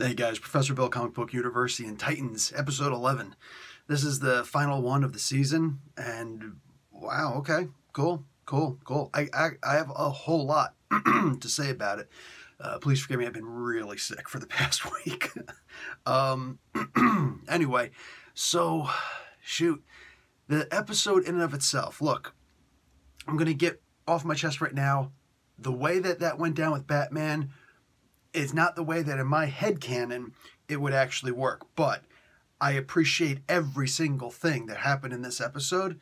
Hey guys, Professor Bill, Comic Book University and Titans, episode 11. This is the final one of the season, and wow, okay, cool. I have a whole lot to say about it. Please forgive me, I've been really sick for the past week. Anyway, so, shoot, the episode in and of itself, look, I'm going to get off my chest right now. The way that went down with Batman is not the way that in my headcanon it would actually work. But I appreciate every single thing that happened in this episode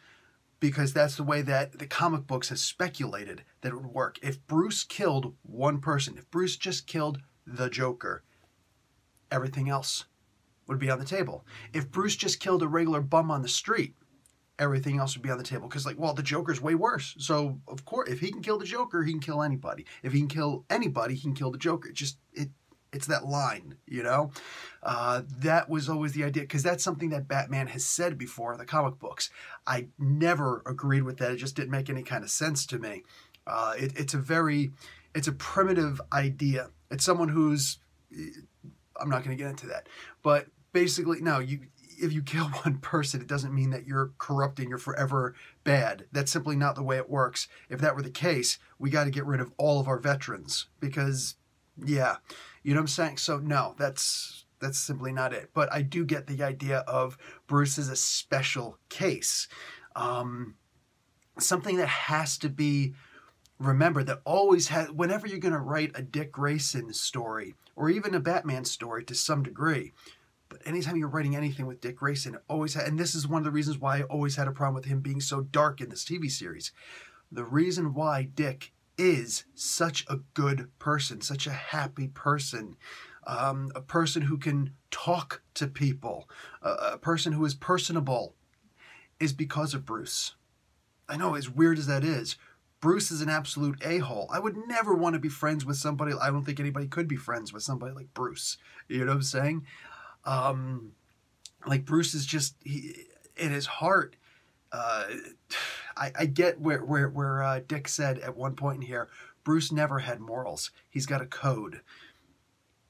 because that's the way that the comic books has speculated that it would work. If Bruce killed one person, if Bruce just killed the Joker, everything else would be on the table. If Bruce just killed a regular bum on the street, everything else would be on the table. Because, the Joker's way worse. So, of course, if he can kill the Joker, he can kill anybody. If he can kill anybody, he can kill the Joker. It's that line, you know? That was always the idea. Because that's something that Batman has said before in the comic books. I never agreed with that. It just didn't make any kind of sense to me. It's a primitive idea. It's someone who's... I'm not going to get into that. But basically, no, if you kill one person, it doesn't mean that you're corrupt and you're forever bad. That's simply not the way it works. If that were the case, we got to get rid of all of our veterans because, yeah, you know what I'm saying? So no, that's simply not it. But I do get the idea of Bruce as a special case. Something that has to be remembered that always has, whenever you're going to write a Dick Grayson story or even a Batman story to some degree, but anytime you're writing anything with Dick Grayson, it always and this is one of the reasons why I always had a problem with him being so dark in this TV series. The reason why Dick is such a good person, such a happy person, a person who can talk to people, a person who is personable, is because of Bruce. I know, as weird as that is, Bruce is an absolute a-hole. I would never want to be friends with somebody. I don't think anybody could be friends with somebody like Bruce. You know what I'm saying? Bruce is just, in his heart, I get where Dick said at one point in here, Bruce never had morals. He's got a code.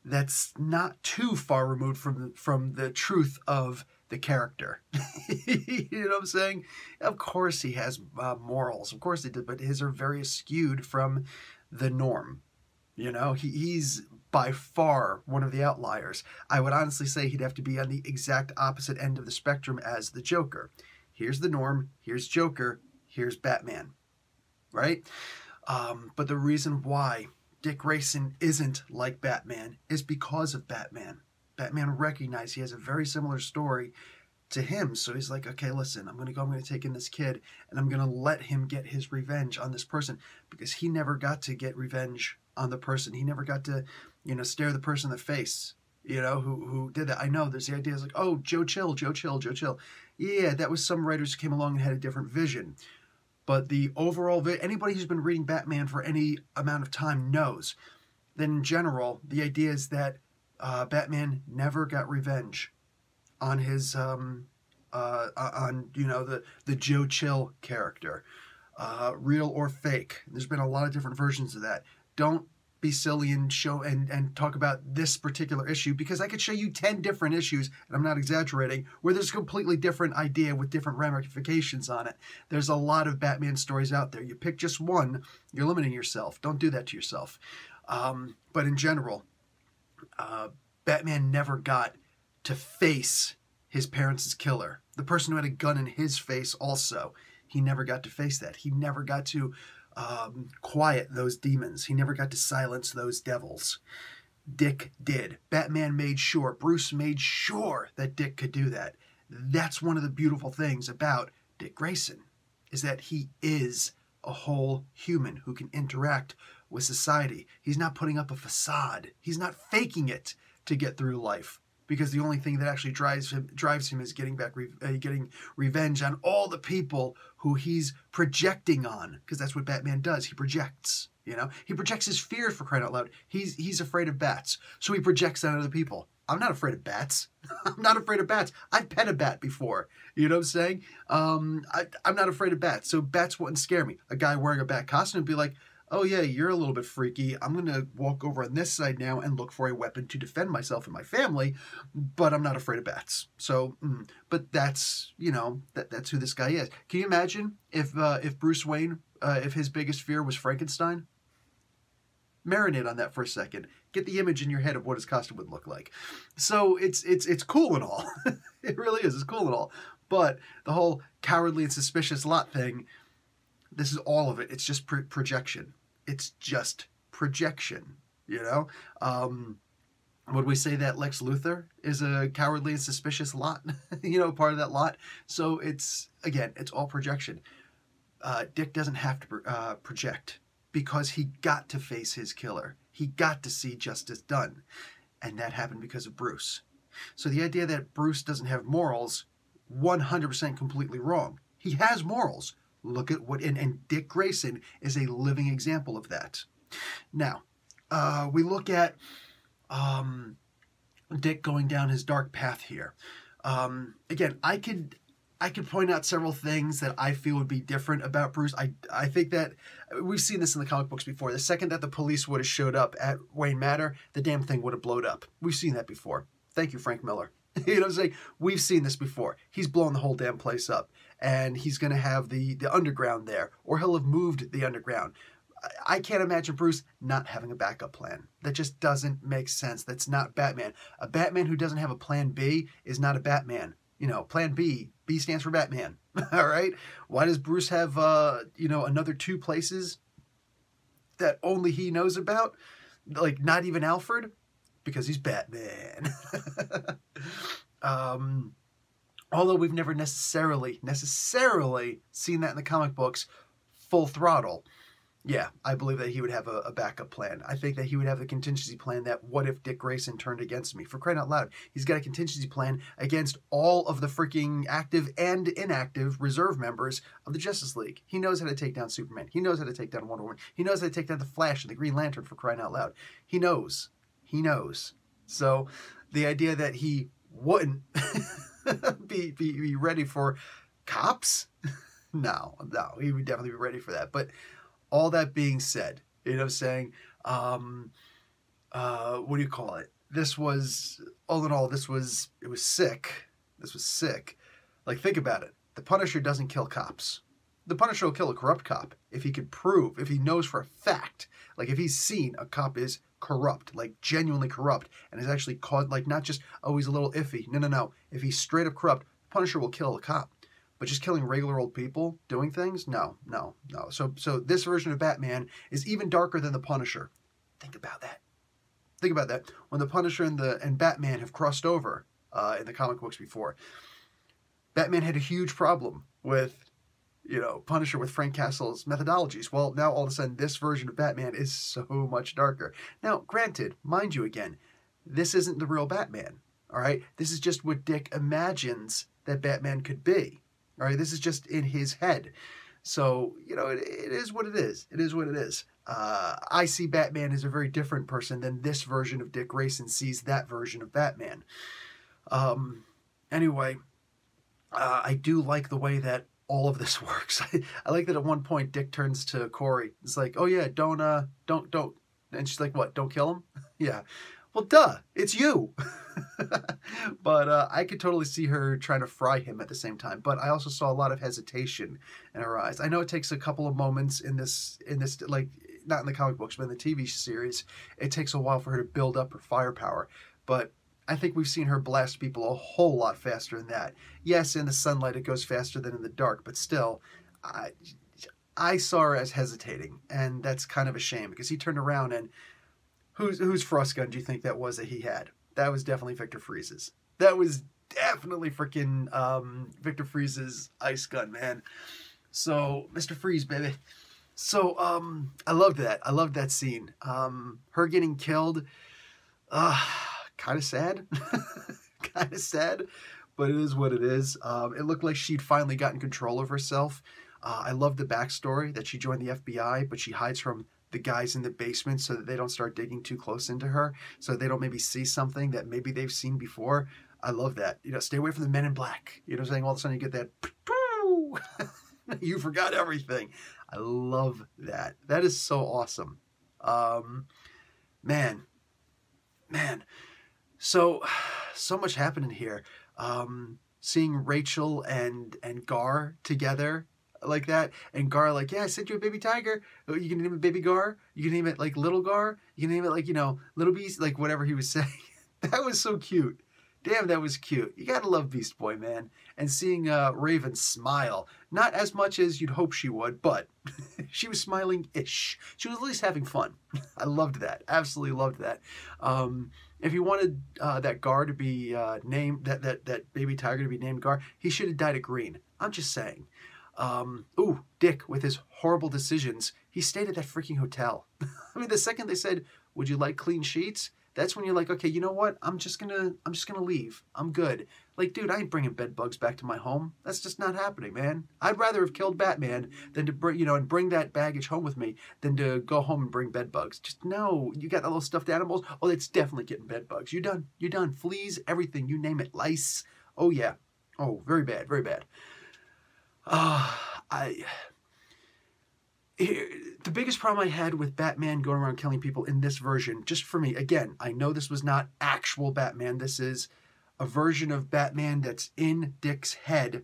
That's not too far removed from the truth of the character. You know what I'm saying? Of course he has morals. Of course he did, but his are very skewed from the norm. You know, he's by far one of the outliers. I would honestly say he'd have to be on the exact opposite end of the spectrum as the Joker. Here's the norm, here's Joker, here's Batman, right? But the reason why Dick Grayson isn't like Batman is because of Batman. Batman recognized he has a very similar story to him, so he's like, okay, listen, I'm going to take in this kid, and I'm going to let him get his revenge on this person, because he never got to get revenge on the person. He never got to, stare the person in the face, who did that. I know there's the idea, like, oh, Joe Chill. Yeah, that was some writers who came along and had a different vision. But the overall, anybody who's been reading Batman for any amount of time knows that in general, the idea is that Batman never got revenge on his, the Joe Chill character, real or fake. There's been a lot of different versions of that. Don't be silly and show and talk about this particular issue, because I could show you 10 different issues, and I'm not exaggerating, where there's a completely different idea with different ramifications on it. There's a lot of Batman stories out there. You pick just one, you're limiting yourself. Don't do that to yourself. But in general, Batman never got to face his parents' killer. The person who had a gun in his face also. He never got to face that. He never got to quiet those demons. He never got to silence those devils. Dick did. Batman made sure, Bruce made sure that Dick could do that. That's one of the beautiful things about Dick Grayson, is that he is a whole human who can interact with society. He's not putting up a facade. He's not faking it to get through life, because the only thing that actually drives him is getting revenge on all the people who he's projecting on, because that's what Batman does. He projects, he projects his fear, for crying out loud. He's afraid of bats, so he projects that on other people. I'm not afraid of bats. I'm not afraid of bats. I've pet a bat before. You know what I'm saying? I'm not afraid of bats, so bats wouldn't scare me. A guy wearing a bat costume would be like, oh yeah, you're a little bit freaky. I'm going to walk over on this side now and look for a weapon to defend myself and my family, but I'm not afraid of bats. So, but that's, you know, that's who this guy is. Can you imagine if Bruce Wayne, if his biggest fear was Frankenstein? Marinate on that for a second. Get the image in your head of what his costume would look like. So it's cool and all. It really is. It's cool and all. But the whole cowardly and suspicious lot thing, this is all of it. It's just projection. It's just projection, you know? Would we say that Lex Luthor is a cowardly and suspicious lot? You know, part of that lot? So it's, again, it's all projection. Dick doesn't have to project because he got to face his killer. He got to see justice done. And that happened because of Bruce. So the idea that Bruce doesn't have morals, 100% completely wrong. He has morals. Look at what, and Dick Grayson is a living example of that. Now, we look at Dick going down his dark path here. Again, I could point out several things that I feel would be different about Bruce. I think that we've seen this in the comic books before. The second that the police would have showed up at Wayne Manor, the damn thing would have blown up. We've seen that before. Thank you, Frank Miller. You know what I'm saying? We've seen this before. He's blown the whole damn place up. And he's going to have the underground there. Or he'll have moved the underground. I can't imagine Bruce not having a backup plan. That just doesn't make sense. That's not Batman. A Batman who doesn't have a plan B is not a Batman. You know, plan B. B stands for Batman. All right? Why does Bruce have, you know, another 2 places that only he knows about? Like, not even Alfred? Because he's Batman. Although we've never necessarily seen that in the comic books full throttle. Yeah, I believe that he would have a backup plan. I think that he would have a contingency plan that what if Dick Grayson turned against me? For crying out loud, he's got a contingency plan against all of the freaking active and inactive reserve members of the Justice League. He knows how to take down Superman. He knows how to take down Wonder Woman. He knows how to take down the Flash and the Green Lantern, for crying out loud. He knows. He knows. So the idea that he wouldn't be ready for cops? No, he would definitely be ready for that. But all that being said, you know what I'm saying? What do you call it? This was, all in all, it was sick. This was sick. Like, think about it. The Punisher doesn't kill cops. The Punisher will kill a corrupt cop if he could prove, if he knows for a fact, like if he's seen a cop is corrupt, like genuinely corrupt, and is actually caught, like not just, oh, he's a little iffy. No. If he's straight up corrupt, Punisher will kill a cop. But just killing regular old people doing things? No. So this version of Batman is even darker than the Punisher. Think about that. Think about that. When the Punisher and Batman have crossed over in the comic books before, Batman had a huge problem with, you know, Punisher with Frank Castle's methodologies. Well, now all of a sudden this version of Batman is so much darker. Now, granted, mind you again, this isn't the real Batman, all right? This is just what Dick imagines that Batman could be. All right, this is just in his head. So, you know, it is what it is. It is what it is. I see Batman as a very different person than this version of Dick Grayson sees that version of Batman. Anyway, I do like the way that all of this works. I like that at one point Dick turns to Corey. It's like, oh yeah, don't. And she's like, what, don't kill him? Yeah. Well, duh, it's you. But I could totally see her trying to fry him at the same time. But I also saw a lot of hesitation in her eyes. I know it takes a couple of moments in this, like, not in the comic books, but in the TV series. It takes a while for her to build up her firepower. But I think we've seen her blast people a whole lot faster than that. Yes, in the sunlight it goes faster than in the dark, but still, I saw her as hesitating. And that's kind of a shame, because he turned around and whose frost gun do you think that was that he had? That was definitely Victor Freeze's. That was definitely freaking Victor Freeze's ice gun, man. So, Mr. Freeze, baby. So, I loved that. I loved that scene. Her getting killed, kind of sad. Kind of sad, but it is what it is. It looked like she'd finally gotten control of herself. I love the backstory that she joined the FBI, but she hides from the guys in the basement so that they don't start digging too close into her, so they don't maybe see something that maybe they've seen before. I love that. You know, stay away from the men in black. You know what I'm saying? All of a sudden you get that, you forgot everything. I love that. That is so awesome. Man. So much happening here. Seeing Rachel and Gar together like that, and Gar like, yeah, I sent you a baby tiger. Oh, you can name it Baby Gar. You can name it like Little Gar. You can name it like, Little Beast, like whatever he was saying. That was so cute. Damn, that was cute. You gotta love Beast Boy, man. And seeing Raven smile, not as much as you'd hope she would, but she was smiling-ish. She was at least having fun. I loved that. Absolutely loved that. If you wanted that Gar to be named, that baby tiger to be named Gar, he should have dyed it green. I'm just saying. Dick, with his horrible decisions, he stayed at that freaking hotel. I mean, the second they said, "Would you like clean sheets?" That's when you're like, okay, you know what? I'm just gonna leave. I'm good. Like, dude, I ain't bringing bed bugs back to my home. That's just not happening, man. I'd rather have killed Batman than to bring, and bring that baggage home with me than to go home and bring bed bugs. Just no. You got the little stuffed animals. Oh, it's definitely getting bed bugs. You're done. You're done. Fleas, everything. You name it. Lice. Oh yeah. Oh, very bad. Very bad. The biggest problem I had with Batman going around killing people in this version, just for me, again, I know this was not actual Batman. This is a version of Batman that's in Dick's head,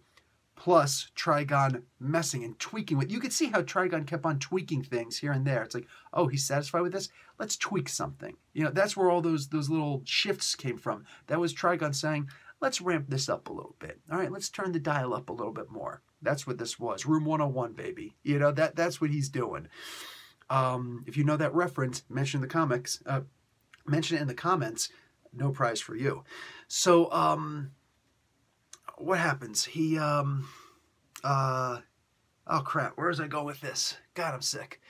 plus Trigon messing and tweaking with. You could see how Trigon kept on tweaking things here and there. It's like, oh, he's satisfied with this? Let's tweak something. That's where all those little shifts came from. That was Trigon saying, let's ramp this up a little bit. All right, let's turn the dial up a little bit more. That's what this was. Room 101, baby. That's what he's doing. If you know that reference, mention it in the comments. No prize for you. So, what happens? He, oh crap, where was I going with this? God, I'm sick.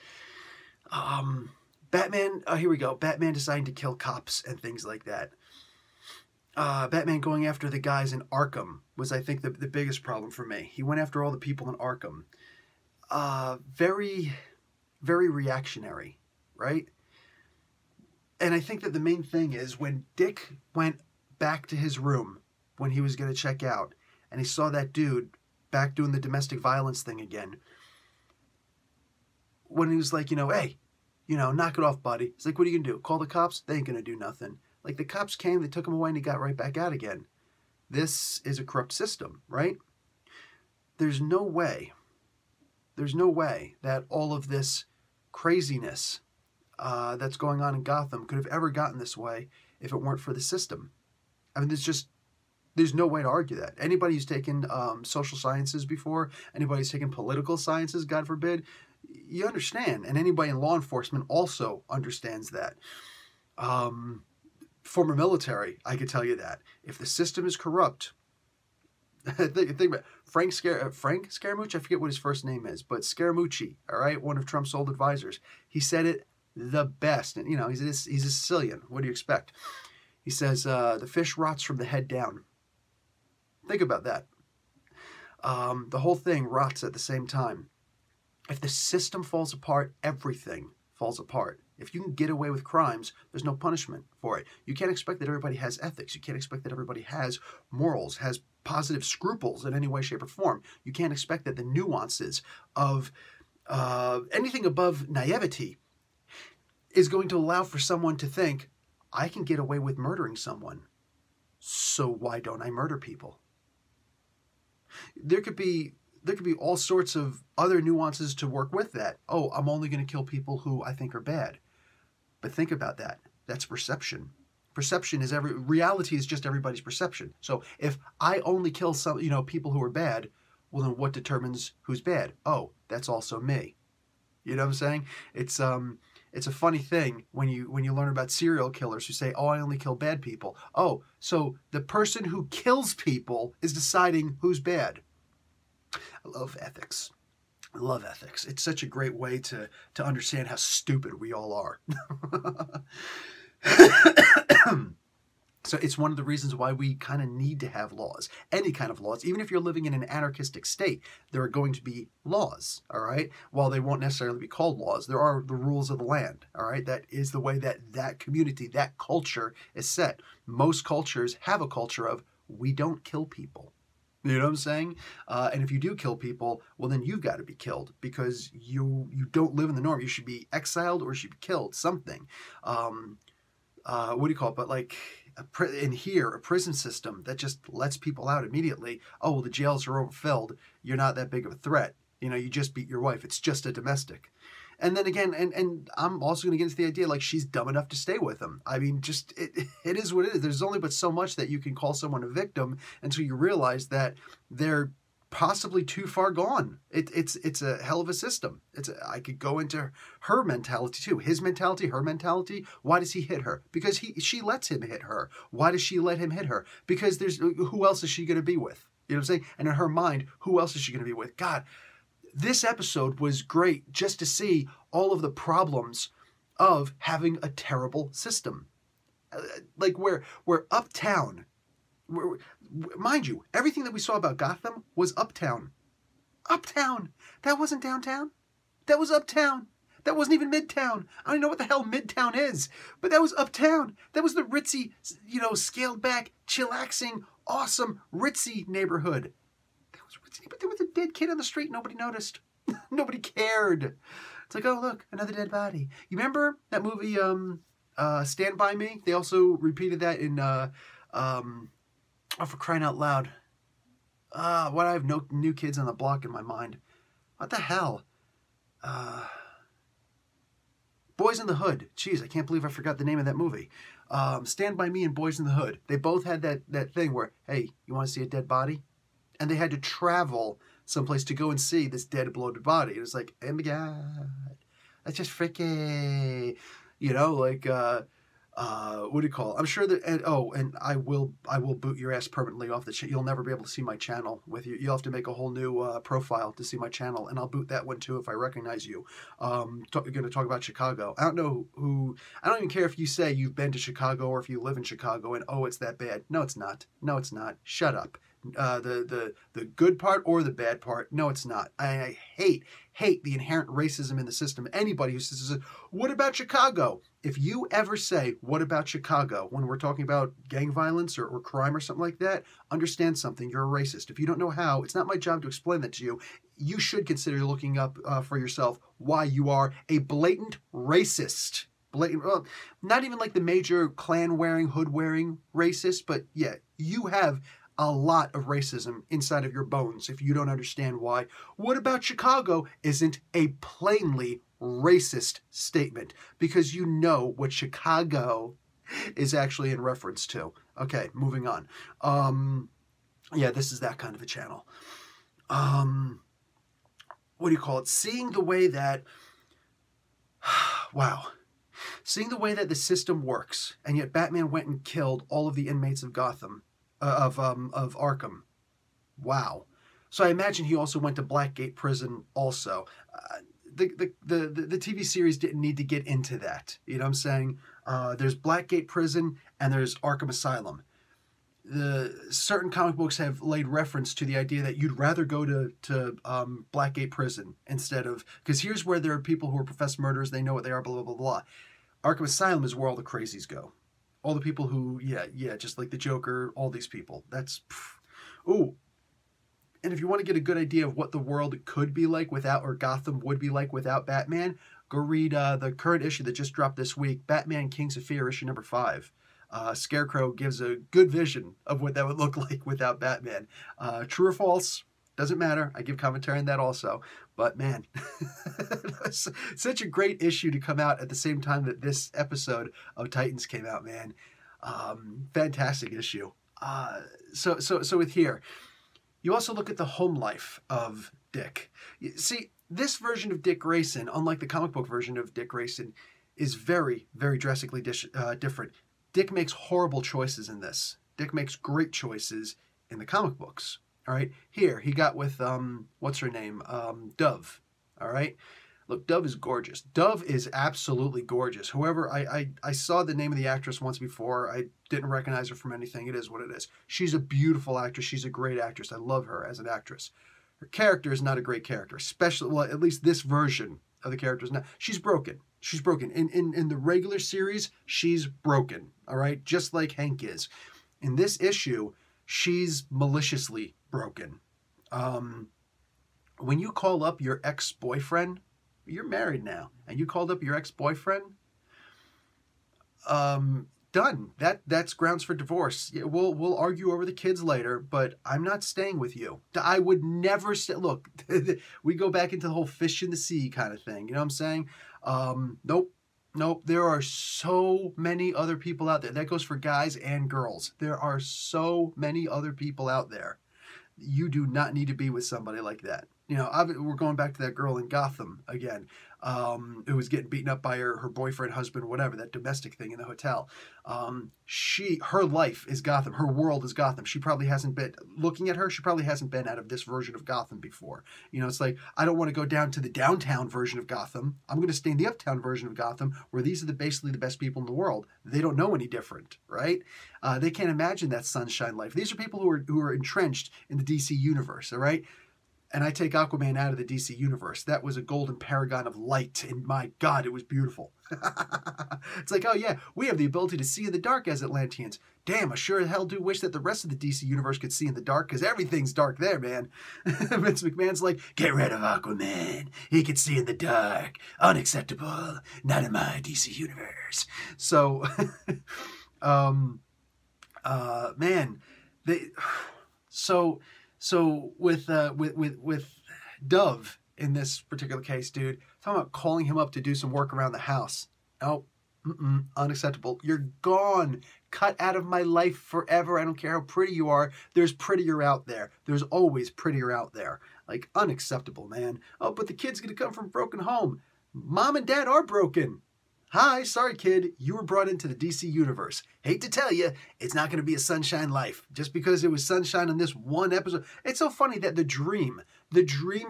Batman, here we go. Batman deciding to kill cops and things like that. Batman going after the guys in Arkham was, I think, the biggest problem for me. He went after all the people in Arkham. Very, very reactionary, right? And I think that the main thing is when Dick went back to his room when he was going to check out, and he saw that dude back doing the domestic violence thing again, when he was like, hey, knock it off, buddy. It's like, what are you going to do? Call the cops? They ain't going to do nothing. Like, the cops came, they took him away, and he got right back out again. This is a corrupt system, right? There's no way that all of this craziness that's going on in Gotham could have ever gotten this way if it weren't for the system. I mean, there's no way to argue that. Anybody who's taken social sciences before, anybody who's taken political sciences, God forbid, you understand. And anybody in law enforcement also understands that. Former military, I could tell you that. If the system is corrupt, think about it. Frank Scaramucci, I forget what his first name is, but Scaramucci, all right, one of Trump's old advisors, he said it the best. And, he's a Sicilian. What do you expect? He says, the fish rots from the head down. Think about that. The whole thing rots at the same time. If the system falls apart, everything falls apart. If you can get away with crimes, there's no punishment for it. You can't expect that everybody has ethics. You can't expect that everybody has morals, has positive scruples in any way, shape, or form. You can't expect that the nuances of anything above naivety is going to allow for someone to think, I can get away with murdering someone, so why don't I murder people? There could be all sorts of other nuances to work with that. Oh, I'm only going to kill people who I think are bad. But think about that. That's perception. Perception is reality is just everybody's perception. So if I only kill some, people who are bad, well, then what determines who's bad? Oh, that's also me. You know what I'm saying? It's a funny thing when you learn about serial killers who say, oh, I only kill bad people. Oh, so the person who kills people is deciding who's bad. I love ethics. I love ethics. It's such a great way to understand how stupid we all are. So it's one of the reasons why we kind of need to have laws. Any kind of laws. Even if you're living in an anarchistic state, there are going to be laws, all right? While they won't necessarily be called laws, there are the rules of the land, all right? That is the way that community, that culture is set. Most cultures have a culture of, we don't kill people. You know what I'm saying? And if you do kill people, well, then you've got to be killed because you don't live in the norm. You should be exiled or you should be killed, something. What do you call it? But like in here, a prison system that just lets people out immediately. Oh, well, the jails are overfilled. You're not that big of a threat. You know, you just beat your wife. It's just a domestic. And then again, and I'm also going to get into the idea, like, she's dumb enough to stay with him. I mean, just, it is what it is. There's only but so much that you can call someone a victim until you realize that they're possibly too far gone. It's a hell of a system. I could go into her mentality too. His mentality, her mentality. Why does he hit her? Because she lets him hit her. Why does she let him hit her? Because who else is she going to be with? You know what I'm saying? And in her mind, who else is she going to be with? God, this episode was great just to see all of the problems of having a terrible system. Like where uptown, mind you, everything that we saw about Gotham was uptown. Uptown. That wasn't downtown. That was uptown. That wasn't even midtown. I don't even know what the hell midtown is, but that was uptown. That was the ritzy, scaled back, chillaxing, awesome, ritzy neighborhood. But there was a dead kid on the street. Nobody noticed. Nobody cared. It's like, oh, look, another dead body. You remember that movie, Stand By Me? They also repeated that in, for crying out loud. I have no New Kids on the Block in my mind. What the hell? Boys in the Hood. Jeez, I can't believe I forgot the name of that movie. Stand By Me and Boys in the Hood. They both had that thing where, hey, you want to see a dead body? And they had to travel someplace to go and see this dead, bloated body. It was like, oh my God, that's just freaky. What do you call it? I'm sure that, and I will boot your ass permanently off the channel. You'll never be able to see my channel with you. You'll have to make a whole new profile to see my channel, and I'll boot that one too if I recognize you. Going to talk about Chicago. I don't even care if you say you've been to Chicago or if you live in Chicago and, oh, it's that bad. No, it's not. No, it's not. Shut up. The good part or the bad part. No, it's not. I hate the inherent racism in the system. Anybody who says, what about Chicago? If you ever say, what about Chicago, when we're talking about gang violence or crime or something like that, understand something. You're a racist. If you don't know how, it's not my job to explain that to you. You should consider looking up for yourself why you are a blatant racist. Well, not even like the major Klan-wearing, hood-wearing racist, but yeah, you have a lot of racism inside of your bones if you don't understand why what about Chicago isn't a plainly racist statement, because you know what Chicago is actually in reference to. Okay, moving on. Yeah, this is that kind of a channel. What do you call it? Seeing the way that, wow. Seeing the way that the system works, and yet Batman went and killed all of the inmates of Gotham. Of Arkham. Wow. So I imagine he also went to Blackgate Prison also. The TV series didn't need to get into that. You know what I'm saying? There's Blackgate Prison and there's Arkham Asylum. Certain comic books have laid reference to the idea that you'd rather go to Blackgate Prison instead of... Because here's where there are people who are professed murderers. They know what they are, blah, blah, blah, blah. Arkham Asylum is where all the crazies go. All the people who, just like the Joker, all these people. That's, ooh. And if you want to get a good idea of what the world could be like without, or Gotham would be like without Batman, go read the current issue that just dropped this week, Batman Kings of Fear, issue number 5. Scarecrow gives a good vision of what that would look like without Batman. True or false? Doesn't matter. I give commentary on that also. But man, such a great issue to come out at the same time that this episode of Titans came out, man. Fantastic issue. So with here, you also look at the home life of Dick. See, this version of Dick Grayson, unlike the comic book version of Dick Grayson, is very, very drastically different. Dick makes horrible choices in this. Dick makes great choices in the comic books. All right, here, he got with, what's her name? Dove, all right? Look, Dove is gorgeous. Dove is absolutely gorgeous. However, I saw the name of the actress once before. I didn't recognize her from anything. It is what it is. She's a beautiful actress. She's a great actress. I love her as an actress. Her character is not a great character, especially, well, at least this version of the character is not. She's broken. She's broken. In the regular series, she's broken, all right? Just like Hank is. In this issue, she's maliciously broken. When you call up your ex-boyfriend, you're married now, and you called up your ex-boyfriend, done. That's grounds for divorce. Yeah, we'll argue over the kids later, but I'm not staying with you. I would never say, look, we go back into the whole fish in the sea kind of thing. You know what I'm saying? Nope. Nope. There are so many other people out there. That goes for guys and girls. There are so many other people out there. You do not need to be with somebody like that. You know, we're going back to that girl in Gotham again, who was getting beaten up by her boyfriend, husband, whatever, that domestic thing in the hotel. Her life is Gotham. Her world is Gotham. She probably hasn't been, looking at her, she probably hasn't been out of this version of Gotham before. You know, it's like, I don't want to go down to the downtown version of Gotham. I'm going to stay in the uptown version of Gotham, where these are basically the best people in the world. They don't know any different, right? They can't imagine that sunshine life. These are people who are entrenched in the DC universe, all right? And I take Aquaman out of the DC universe. That was a golden paragon of light, and my God, it was beautiful. It's like, oh yeah, we have the ability to see in the dark as Atlanteans. Damn, I sure as hell do wish that the rest of the DC universe could see in the dark, because everything's dark there, man. Vince McMahon's like, get rid of Aquaman. He can see in the dark. Unacceptable. Not in my DC universe. So, man, So with Dove in this particular case, dude, talking about calling him up to do some work around the house. Oh, unacceptable. You're gone. Cut out of my life forever. I don't care how pretty you are. There's prettier out there. There's always prettier out there. Like, unacceptable, man. Oh, but the kid's going to come from a broken home. Mom and dad are broken. Hi, sorry kid, you were brought into the DC universe. Hate to tell you, it's not going to be a sunshine life. Just because it was sunshine in this one episode. It's so funny that the dream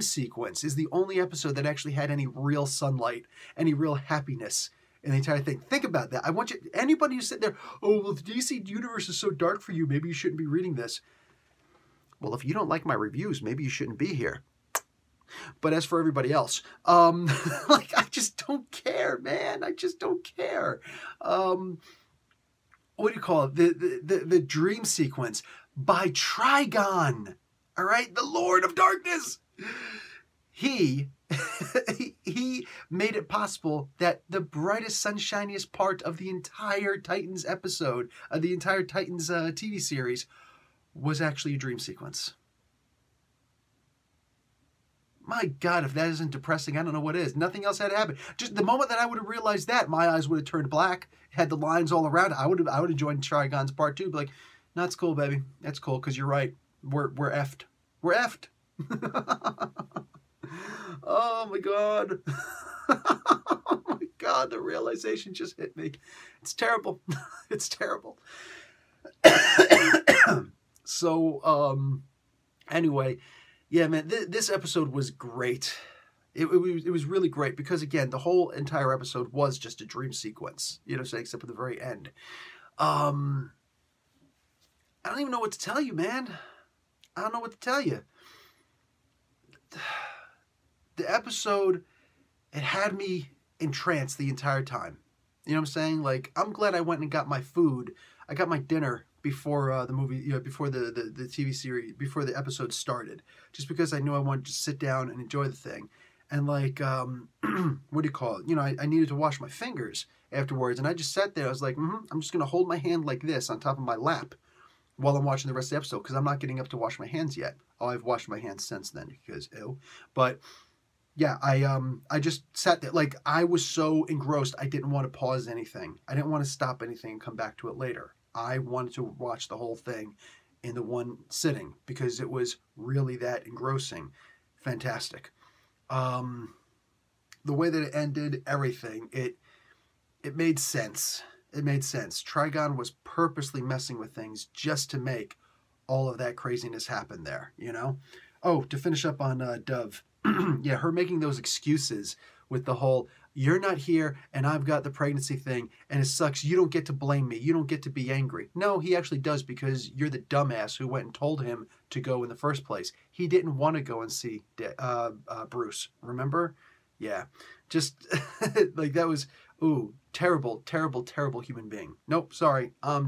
sequence is the only episode that actually had any real sunlight, any real happiness in the entire thing. Think about that. I want you, anybody who's sitting there, oh, well, the DC universe is so dark for you, maybe you shouldn't be reading this. Well, if you don't like my reviews, maybe you shouldn't be here. But as for everybody else, like, I just don't care, man. I just don't care. What do you call it? The dream sequence by Trigon. All right, the Lord of Darkness. He made it possible that the brightest, sunshiniest part of the entire Titans episode, the entire Titans TV series, was actually a dream sequence. My God, if that isn't depressing, I don't know what is. Nothing else had happened. Just the moment that I would have realized that, my eyes would have turned black, had the lines all around. I would have joined Trigon's part 2. Be like, no, it's cool, baby. That's cool, because you're right. We're effed. We're effed. Oh my God. Oh my God, the realization just hit me. It's terrible. It's terrible. So, anyway. Yeah, man, this episode was great. It was really great because, again, the whole entire episode was just a dream sequence, you know, so except for the very end. I don't even know what to tell you, man. I don't know what to tell you. The episode, it had me entranced the entire time. You know what I'm saying? Like, I'm glad I went and got my food. I got my dinner before the movie, you know, before the TV series, before the episode started, just because I knew I wanted to sit down and enjoy the thing. And like, what do you call it? You know, I needed to wash my fingers afterwards, and I just sat there. I was like, I'm just going to hold my hand like this on top of my lap while I'm watching the rest of the episode, because I'm not getting up to wash my hands yet. Oh, I've washed my hands since then, because ew. But yeah, I just sat there. Like, I was so engrossed, I didn't want to pause anything. I didn't want to stop anything and come back to it later. I wanted to watch the whole thing in the one sitting because it was really that engrossing. Fantastic. The way that it ended, everything, it made sense. It made sense. Trigon was purposely messing with things just to make all of that craziness happen there, you know? Oh, to finish up on Dove. Yeah, her making those excuses with the whole, you're not here and I've got the pregnancy thing and it sucks. You don't get to blame me. You don't get to be angry. No, he actually does, because you're the dumbass who went and told him to go in the first place. He didn't want to go and see Bruce. Remember? Yeah. Just like that was Ooh, terrible, terrible, terrible human being. Nope, sorry. I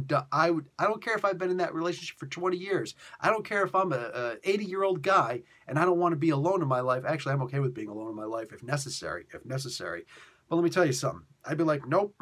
don't care if I've been in that relationship for 20 years. I don't care if I'm a 80-year-old guy and I don't want to be alone in my life. Actually, I'm okay with being alone in my life if necessary. But let me tell you something. I'd be like, nope,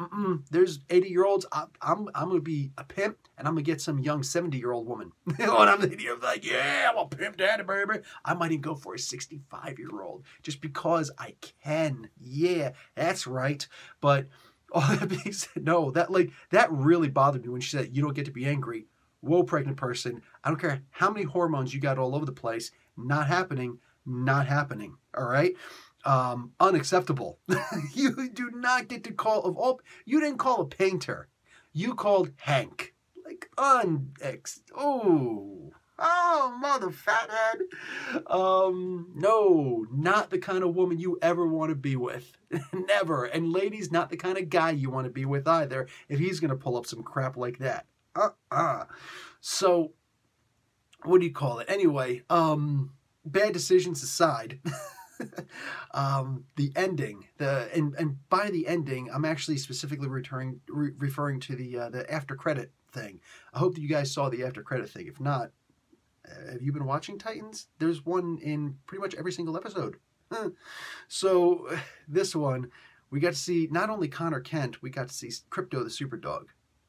there's 80-year-olds. I'm going to be a pimp, and I'm going to get some young 70-year-old woman. You know, and I'm like, yeah, I'm a pimp daddy, baby. I might even go for a 65-year-old just because I can. Yeah, that's right. But all that being said, no, that really bothered me when she said, you don't get to be angry. Whoa, pregnant person. I don't care how many hormones you got all over the place. Not happening. Not happening. All right? Unacceptable. You do not get to call you didn't call a painter. You called Hank. Like mother fathead. No, not the kind of woman you ever want to be with. Never. And ladies, not the kind of guy you want to be with either if he's going to pull up some crap like that. So what do you call it? Anyway, bad decisions aside, the ending, and by the ending, I'm actually specifically referring to the after credit thing. I hope that you guys saw the after credit thing. If not, have you been watching Titans? There's one in pretty much every single episode. So this one, we got to see not only Connor Kent, we got to see Crypto the Superdog.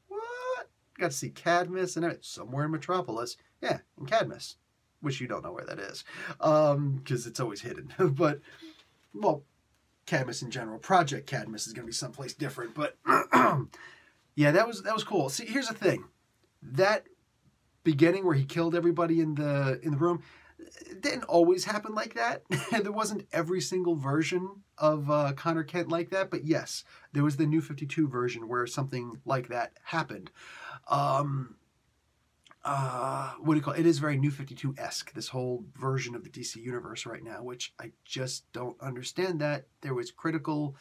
What? Got to see Cadmus and somewhere in Metropolis. Yeah, in Cadmus. Which you don't know where that is, because it's always hidden. But, well, Cadmus in general. Project Cadmus is going to be someplace different. But, yeah, that was cool. See, here's the thing. That beginning where he killed everybody in the room, it didn't always happen like that. There wasn't every single version of Connor Kent like that. But, yes, there was the New 52 version where something like that happened. What do you call it? It is very New 52-esque, this whole version of the DC universe right now, which I just don't understand. That there was critical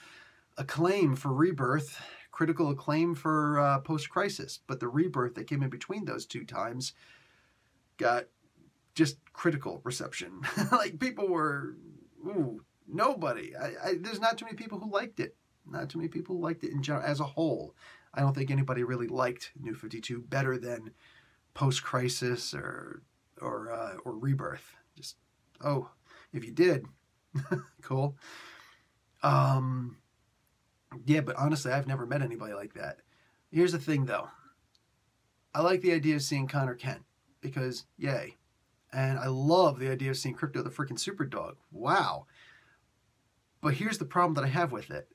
acclaim for Rebirth, critical acclaim for Post-Crisis, but the Rebirth that came in between those two times got just critical reception. Like, people were, nobody. There's not too many people who liked it. Not too many people who liked it in general, as a whole. I don't think anybody really liked New 52 better than Post-Crisis or Rebirth. Just, if you did, cool. Yeah, but honestly, I've never met anybody like that. Here's the thing, though. I like the idea of seeing Connor Kent, because, yay. And I love the idea of seeing Crypto the freaking Superdog. Wow. But here's the problem that I have with it.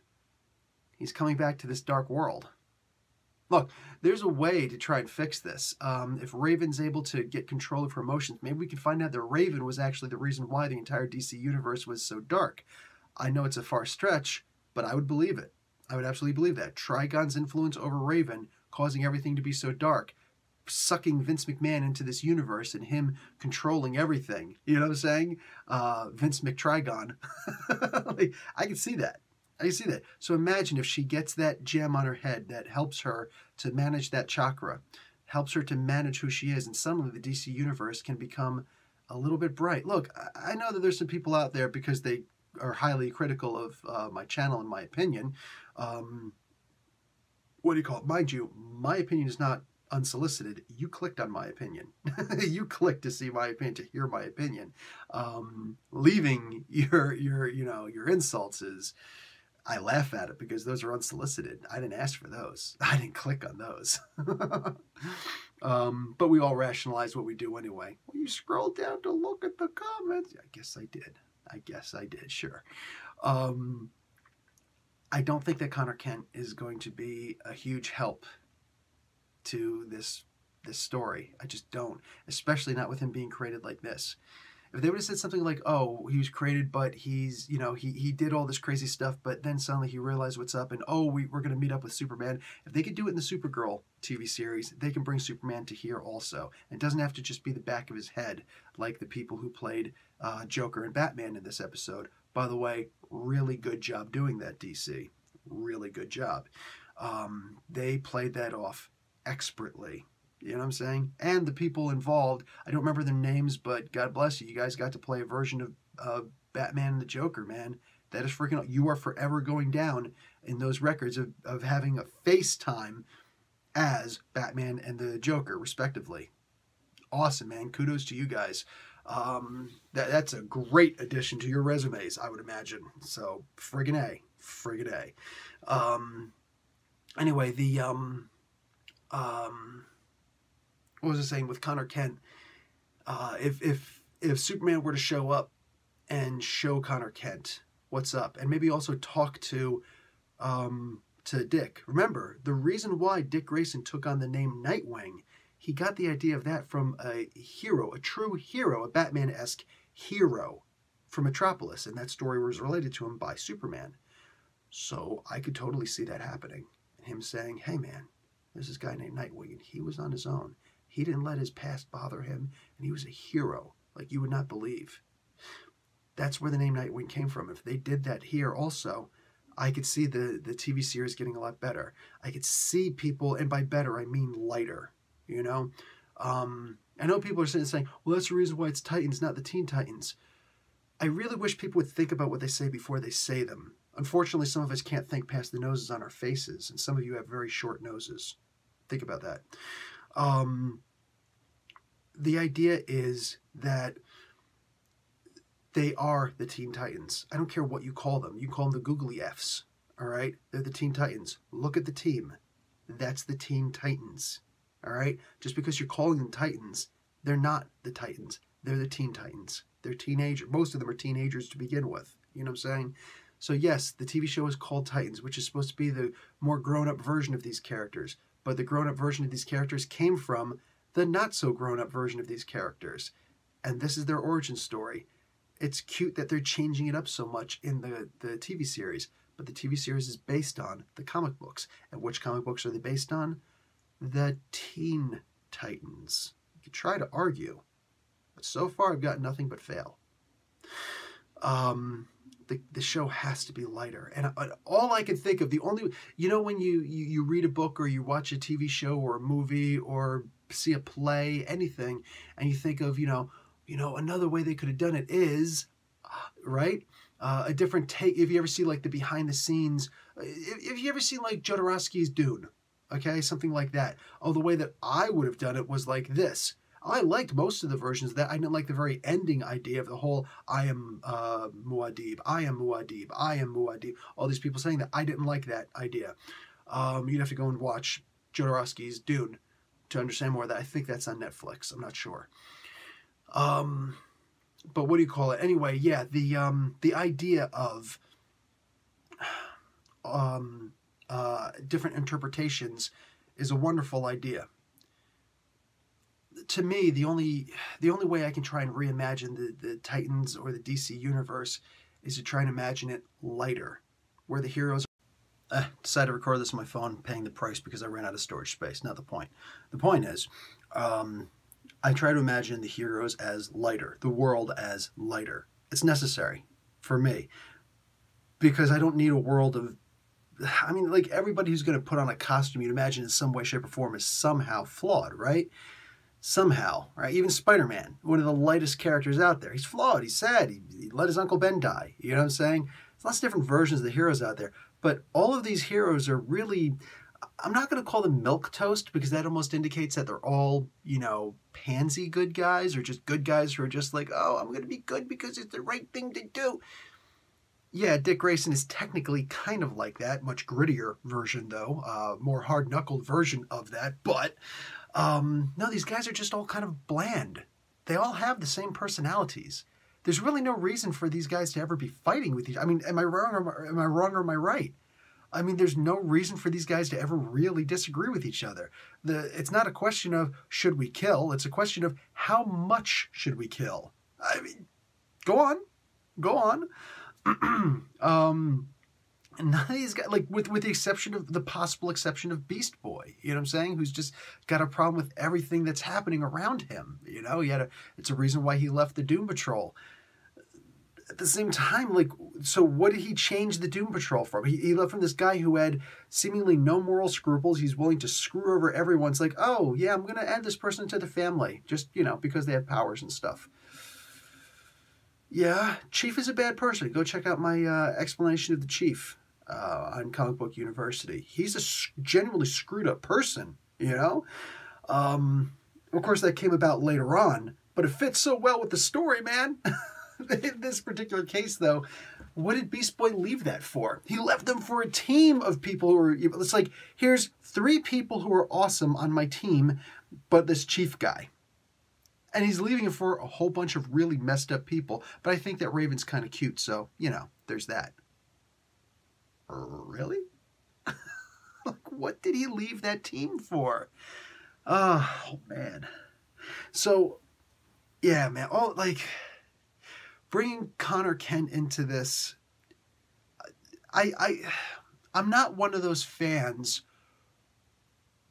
He's coming back to this dark world. Look, there's a way to try and fix this. If Raven's able to get control of her emotions, maybe we can find out that Raven was actually the reason why the entire DC universe was so dark. I know it's a far stretch, but I would believe it. I would absolutely believe that. Trigon's influence over Raven, causing everything to be so dark, sucking Vince McMahon into this universe and him controlling everything. You know what I'm saying? Vince McTrigon. Like, I can see that. I see that. So imagine if she gets that gem on her head that helps her to manage that chakra, helps her to manage who she is, and suddenly the DC universe can become a little bit bright. Look, I know that there's some people out there, because they are highly critical of my channel and my opinion. What do you call it? Mind you, my opinion is not unsolicited. You clicked on my opinion. You clicked to see my opinion, to hear my opinion. Leaving your insults is, I laugh at it, because those are unsolicited. I didn't ask for those. I didn't click on those. But we all rationalize what we do anyway. Well, you scroll down to look at the comments. I guess I did, sure. I don't think that Connor Kent is going to be a huge help to this story. I just don't. Especially not with him being created like this. If they would have said something like, oh, he was created, but he's, he did all this crazy stuff, but then suddenly he realized what's up, and we're going to meet up with Superman. If they could do it in the Supergirl TV series, they can bring Superman to here also. And it doesn't have to just be the back of his head, like the people who played Joker and Batman in this episode. By the way, really good job doing that, DC. Really good job. They played that off expertly. You know what I'm saying? And the people involved, I don't remember their names, but God bless you. You guys got to play a version of Batman and the Joker, man. That is freaking, you are forever going down in those records of having a FaceTime as Batman and the Joker, respectively. Awesome, man. Kudos to you guys. That's a great addition to your resumes, I would imagine. So, friggin' A. Friggin' A. Anyway, what was I saying with Connor Kent? If Superman were to show up and show Connor Kent what's up, and maybe also talk to Dick. Remember, the reason why Dick Grayson took on the name Nightwing, he got the idea of that from a hero, a true hero, a Batman-esque hero from Metropolis, and that story was related to him by Superman. So I could totally see that happening. And him saying, hey man, there's this guy named Nightwing, and he was on his own. He didn't let his past bother him, and he was a hero, like you would not believe. That's where the name Nightwing came from. If they did that here also, I could see the TV series getting a lot better. I could see people, and by better, I mean lighter, you know? I know people are saying, well, that's the reason why it's Titans, not the Teen Titans. I really wish people would think about what they say before they say them. Unfortunately, some of us can't think past the noses on our faces, and some of you have very short noses. Think about that. The idea is that they are the Teen Titans. I don't care what you call them. You call them the googly Fs, all right? They're the Teen Titans. Look at the team. That's the Teen Titans, all right? Just because you're calling them Titans, they're not the Titans. They're the Teen Titans. They're teenagers. Most of them are teenagers to begin with. You know what I'm saying? So yes, the TV show is called Titans, which is supposed to be the more grown-up version of these characters. But the grown-up version of these characters came from the not-so-grown-up version of these characters. And this is their origin story. It's cute that they're changing it up so much in the TV series. But the TV series is based on the comic books. And which comic books are they based on? The Teen Titans. You could try to argue. But so far, I've got nothing but fail. The show has to be lighter. And all I can think of, the only, you know, when you read a book or you watch a TV show or a movie or see a play, anything, and you think of, you know, another way they could have done it is, right? A different take. If you ever see like the behind the scenes, if you ever seen like Jodorowskys Dune, okay, something like that. Oh, the way that I would have done it was like this. I liked most of the versions of that. I didn't like the very ending idea of the whole, I am Muad'Dib, I am Muad'Dib, I am Muad'Dib. All these people saying that. I didn't like that idea. You'd have to go and watch Jodorowskys Dune to understand more of that. I think that's on Netflix. I'm not sure. But what do you call it? Anyway, yeah, the idea of different interpretations is a wonderful idea. To me, the only way I can try and reimagine the Titans or the DC universe is to try and imagine it lighter, where the heroes decided to record this on my phone, paying the price because I ran out of storage space. Not the point. The point is, I try to imagine the heroes as lighter, the world as lighter. It's necessary for me because I don't need a world of, I mean, like everybody who's going to put on a costume, you'd imagine in some way, shape, or form is somehow flawed, right? Somehow, right? Even Spider-Man, one of the lightest characters out there. He's flawed. He's sad. He let his Uncle Ben die. You know what I'm saying? There's lots of different versions of the heroes out there. But all of these heroes are really, I'm not going to call them milquetoast because that almost indicates that they're all, you know, pansy good guys or just good guys who are just like, oh, I'm going to be good because it's the right thing to do. Yeah, Dick Grayson is technically kind of like that. Much grittier version, though. More hard-knuckled version of that. But no, these guys are just all kind of bland. They all have the same personalities. There's really no reason for these guys to ever be fighting with each other. I mean, am I wrong or am I right? I mean, there's no reason for these guys to ever really disagree with each other. It's not a question of should we kill. It's a question of how much should we kill. I mean, go on. And none of these guys, like with the exception of the possible exception of Beast Boy, you know what I'm saying? Who's just got a problem with everything that's happening around him. You know, it's a reason why he left the Doom Patrol. At the same time, like, so what did he change the Doom Patrol from? He left from this guy who had seemingly no moral scruples. He's willing to screw over everyone. It's like, oh yeah, I'm going to add this person to the family just, you know, because they have powers and stuff. Yeah, Chief is a bad person. Go check out my explanation of the Chief on Comic Book University. He's a genuinely screwed up person, you know? Of course, that came about later on, but it fits so well with the story, man. In this particular case, though, what did Beast Boy leave that for? He left them for a team of people who are... It's like, here's 3 people who are awesome on my team, but this Chief guy. And he's leaving it for a whole bunch of really messed up people. But I think that Raven's kind of cute, so, you know, there's that. Really? Like, what did he leave that team for? Oh, man. So, yeah, man. Oh, like, bringing Connor Kent into this, I'm not one of those fans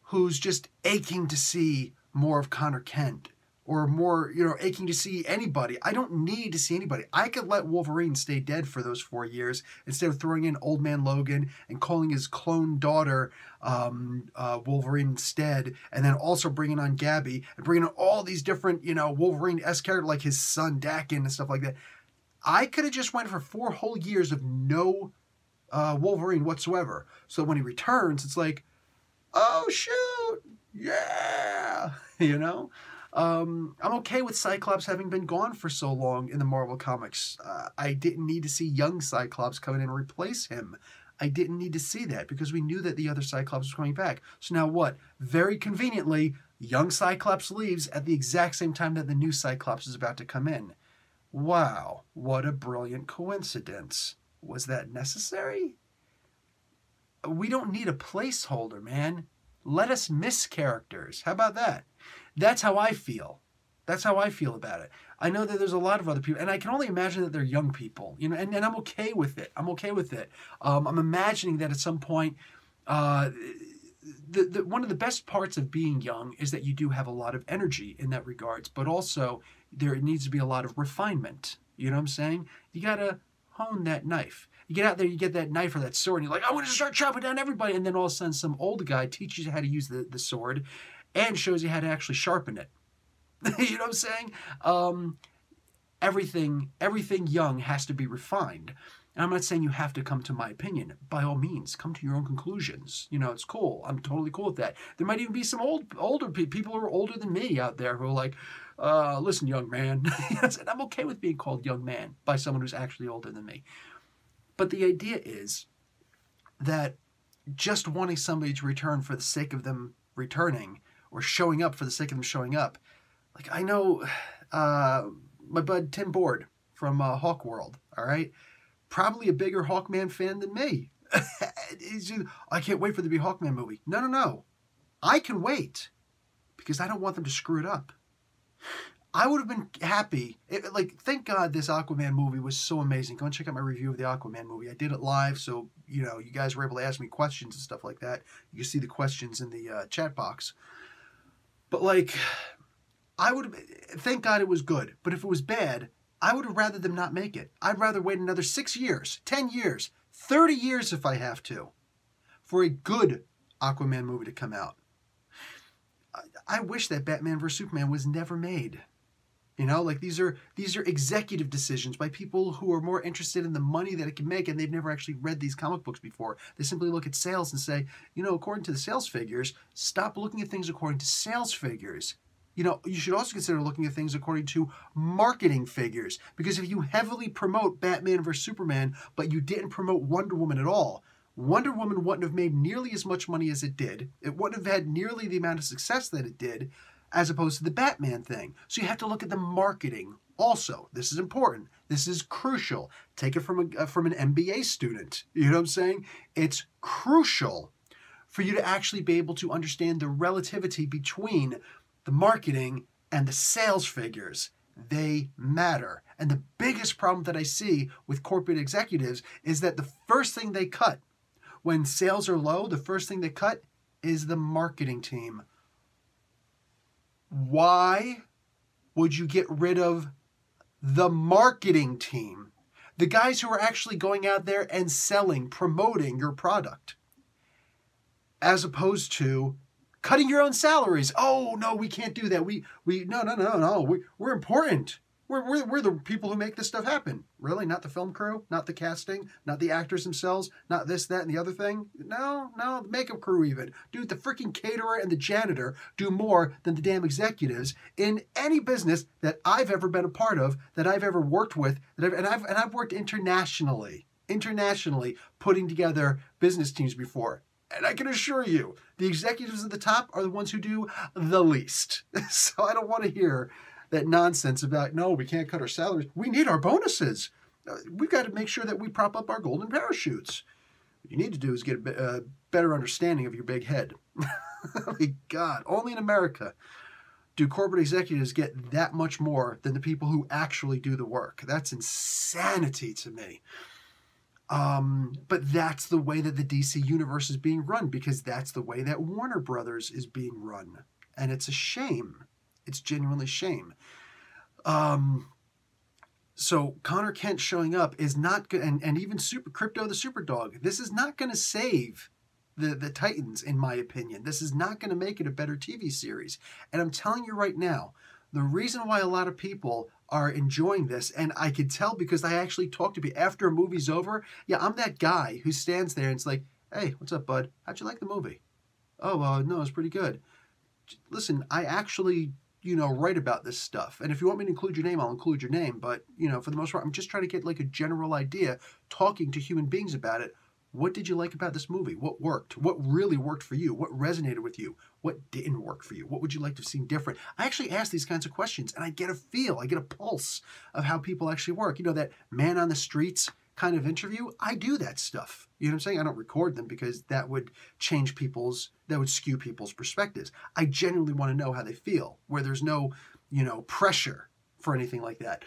who's just aching to see more of Connor Kent. Or more, you know, aching to see anybody. I don't need to see anybody. I could let Wolverine stay dead for those 4 years instead of throwing in Old Man Logan and calling his clone daughter Wolverine instead, and then also bringing on Gabby and bringing on all these different, you know, Wolverine-esque characters like his son Dakin and stuff like that. I could have just went for 4 whole years of no Wolverine whatsoever. So when he returns, it's like, oh shoot, yeah, you know. I'm okay with Cyclops having been gone for so long in the Marvel Comics. I didn't need to see young Cyclops come in and replace him. I didn't need to see that because we knew that the other Cyclops was coming back. So now what? Very conveniently, young Cyclops leaves at the exact same time that the new Cyclops is about to come in. Wow, what a brilliant coincidence. Was that necessary? We don't need a placeholder, man. Let us miss characters. How about that? That's how I feel. That's how I feel about it. I know that there's a lot of other people, and I can only imagine that they're young people, you know, and I'm okay with it. I'm okay with it. I'm imagining that at some point, one of the best parts of being young is that you do have a lot of energy in that regards, but also there needs to be a lot of refinement. You know what I'm saying? You got to hone that knife. You get out there, you get that knife or that sword, and you're like, I'm going to start chopping down everybody. And then all of a sudden, some old guy teaches you how to use the sword and shows you how to actually sharpen it. You know what I'm saying? Everything young has to be refined. And I'm not saying you have to come to my opinion. By all means, come to your own conclusions. You know, it's cool. I'm totally cool with that. There might even be some older people who are older than me out there who are like, listen, young man. And I'm okay with being called young man by someone who's actually older than me. But the idea is that just wanting somebody to return for the sake of them returning or showing up for the sake of them showing up. Like, I know my bud Tim Board from Hawk World, all right? Probably a bigger Hawkman fan than me. He's just, I can't wait for there to be a Hawkman movie. No. I can wait because I don't want them to screw it up. I would have been happy. Thank God this Aquaman movie was so amazing. Go and check out my review of the Aquaman movie. I did it live, so, you know, you guys were able to ask me questions and stuff like that. You can see the questions in the chat box. But, like, thank God it was good. But if it was bad, I would have rather them not make it. I'd rather wait another 6 years, 10 years, 30 years if I have to, for a good Aquaman movie to come out. I wish that Batman vs. Superman was never made. You know, like these are executive decisions by people who are more interested in the money that it can make, and they've never actually read these comic books before. They simply look at sales and say, you know, according to the sales figures, stop looking at things according to sales figures. You know, you should also consider looking at things according to marketing figures. Because if you heavily promote Batman vs. Superman, but you didn't promote Wonder Woman at all, Wonder Woman wouldn't have made nearly as much money as it did. It wouldn't have had nearly the amount of success that it did, as opposed to the Batman thing. So you have to look at the marketing also. This is important. This is crucial. Take it from an MBA student. You know what I'm saying? It's crucial for you to actually be able to understand the relativity between the marketing and the sales figures. They matter. And the biggest problem that I see with corporate executives is that the first thing they cut when sales are low, the first thing they cut is the marketing team. Why would you get rid of the marketing team? The guys who are actually going out there and selling, promoting your product, as opposed to cutting your own salaries. Oh, no, we can't do that. No. We're important. We're the people who make this stuff happen. Really? Not the film crew? Not the casting? Not the actors themselves? Not this, that, and the other thing? No, the makeup crew even. Dude, the freaking caterer and the janitor do more than the damn executives in any business that I've ever been a part of, that I've ever worked with, and I've worked internationally, putting together business teams before. And I can assure you, the executives at the top are the ones who do the least. So I don't want to hear that nonsense about, no, we can't cut our salaries. We need our bonuses. We've got to make sure that we prop up our golden parachutes. What you need to do is get a better understanding of your big head. Oh my God, only in America do corporate executives get that much more than the people who actually do the work. That's insanity to me. But that's the way that the DC universe is being run, because that's the way that Warner Brothers is being run. And it's a shame. It's genuinely shame. So Connor Kent showing up is not good, and even Crypto the Superdog, this is not going to save the Titans, in my opinion. This is not going to make it a better TV series. And I'm telling you right now, the reason why a lot of people are enjoying this, and I could tell because I actually talk to people after a movie's over. Yeah, I'm that guy who stands there and it's like, hey, what's up, bud? How'd you like the movie? Oh, no, it's pretty good. Listen, I actually, write about this stuff. And if you want me to include your name, I'll include your name. But, for the most part, I'm just trying to get like a general idea, talking to human beings about it. What did you like about this movie? What worked? What really worked for you? What resonated with you? What didn't work for you? What would you like to have seen different? I actually ask these kinds of questions, and I get a pulse of how people actually work. That man on the streets kind of interview, I do that stuff. You know what I'm saying? I don't record them because that would skew people's perspectives. I genuinely want to know how they feel, where there's no, pressure for anything like that.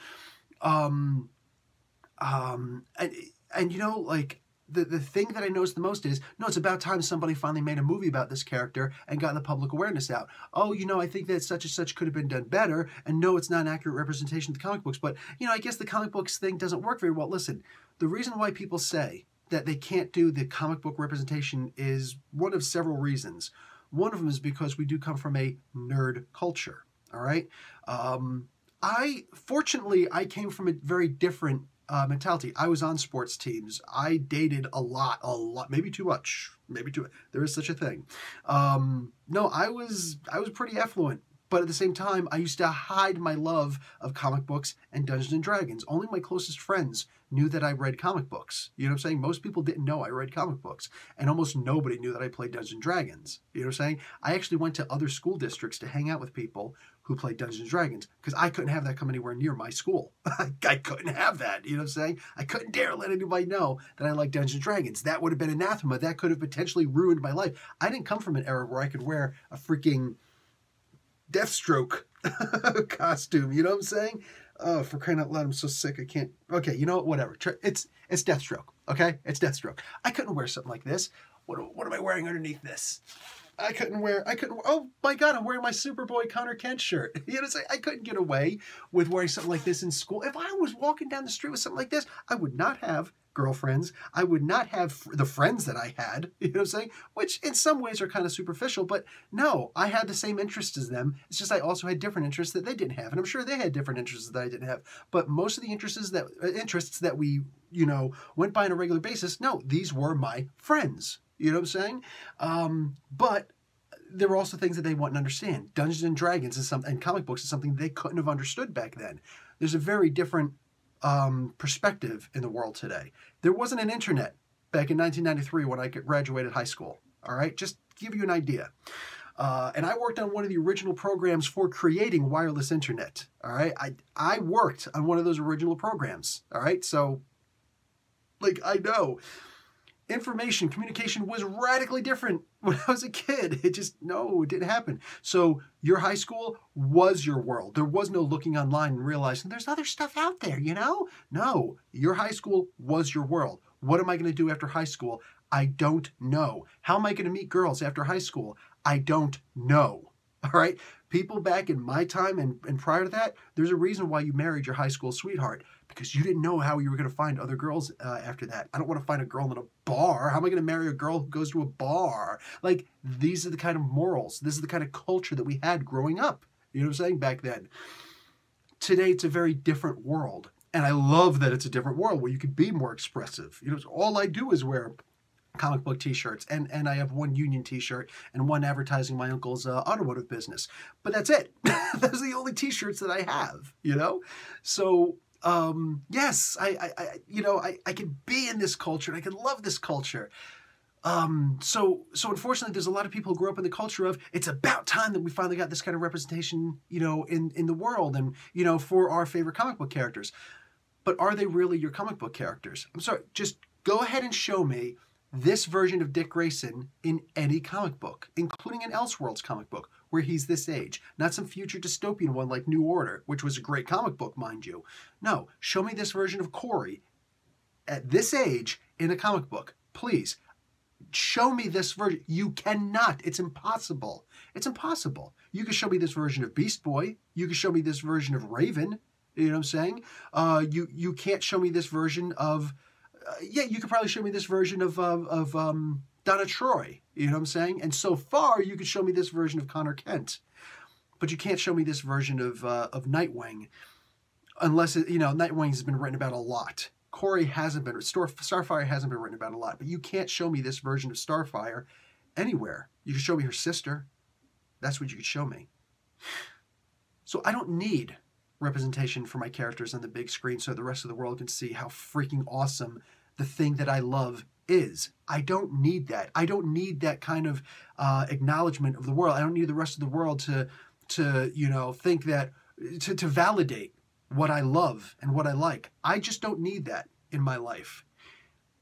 The thing that I noticed the most is, no, it's about time somebody finally made a movie about this character and got the public awareness out. Oh, I think that such and such could have been done better, and no, it's not an accurate representation of the comic books, but, I guess the comic books thing doesn't work very well. Listen, the reason why people say that they can't do the comic book representation is one of several reasons. One of them is because we do come from a nerd culture, all right? Fortunately, I came from a very different mentality. I was on sports teams. I dated a lot, maybe too much, there is such a thing. No, I was pretty affluent, but at the same time, I used to hide my love of comic books and Dungeons and Dragons. Only my closest friends knew that I read comic books. You know what I'm saying? Most people didn't know I read comic books, and almost nobody knew that I played Dungeons and Dragons. You know what I'm saying? I actually went to other school districts to hang out with people who played Dungeons and Dragons, because I couldn't have that come anywhere near my school. I couldn't have that, you know what I'm saying? I couldn't dare let anybody know that I like Dungeons and Dragons. That would have been anathema. That could have potentially ruined my life. I didn't come from an era where I could wear a freaking Deathstroke costume, you know what I'm saying? Oh, for crying out loud, I'm so sick, I can't. Okay, you know what, whatever. It's Deathstroke, okay? It's Deathstroke. I couldn't wear something like this. What am I wearing underneath this? Oh my God, I'm wearing my Superboy Connor Kent shirt. You know what I'm saying? I couldn't get away with wearing something like this in school. If I was walking down the street with something like this, I would not have girlfriends. I would not have the friends that I had, you know what I'm saying? Which in some ways are kind of superficial, but no, I had the same interests as them. It's just I also had different interests that they didn't have. And I'm sure they had different interests that I didn't have. But most of the interests that we, went by on a regular basis, no, these were my friends. You know what I'm saying? But there were also things that they wouldn't understand. Dungeons and Dragons and comic books is something they couldn't have understood back then. There's a very different perspective in the world today. There wasn't an internet back in 1993 when I graduated high school. All right, just to give you an idea. And I worked on one of the original programs for creating wireless internet. All right, I worked on one of those original programs. All right, so I know. Information, communication was radically different when I was a kid. It didn't happen. So your high school was your world. There was no looking online and realizing there's other stuff out there, No, your high school was your world. What am I going to do after high school? I don't know. How am I going to meet girls after high school? I don't know. All right? People back in my time and prior to that, there's a reason why you married your high school sweetheart, because you didn't know how you were going to find other girls after that. I don't want to find a girl in a bar. How am I going to marry a girl who goes to a bar? These are the kind of morals. This is the kind of culture that we had growing up. You know what I'm saying? Back then. Today, it's a very different world. And I love that it's a different world where you can be more expressive. You know, all I do is wear comic book t-shirts, and I have one union t-shirt and one advertising my uncle's automotive business. But that's it. Those are the only t-shirts that I have, you know? So, yes, I can be in this culture, and I can love this culture. So unfortunately, there's a lot of people who grew up in the culture of, it's about time that we finally got this kind of representation, you know, in the world, and, you know, for our favorite comic book characters. But are they really your comic book characters? I'm sorry, just go ahead and show me this version of Dick Grayson in any comic book, including an Elseworlds comic book, where he's this age. Not some future dystopian one like New Order, which was a great comic book, mind you. No, show me this version of Corey at this age in a comic book. Please, show me this version. You cannot. It's impossible. It's impossible. You can show me this version of Beast Boy. You can show me this version of Raven. You know what I'm saying? You can't show me this version of... yeah, you could probably show me this version of Donna Troy, you know what I'm saying? And so far, you could show me this version of Connor Kent, but you can't show me this version of Nightwing, unless, you know, Nightwing has been written about a lot. Corey hasn't been, Starfire hasn't been written about a lot, but you can't show me this version of Starfire anywhere. You can show me her sister. That's what you could show me. So I don't need representation for my characters on the big screen so the rest of the world can see how freaking awesome the thing that I love is. I don't need that. I don't need that kind of acknowledgement of the world. I don't need the rest of the world to you know, think that, to validate what I love and what I like. I just don't need that in my life.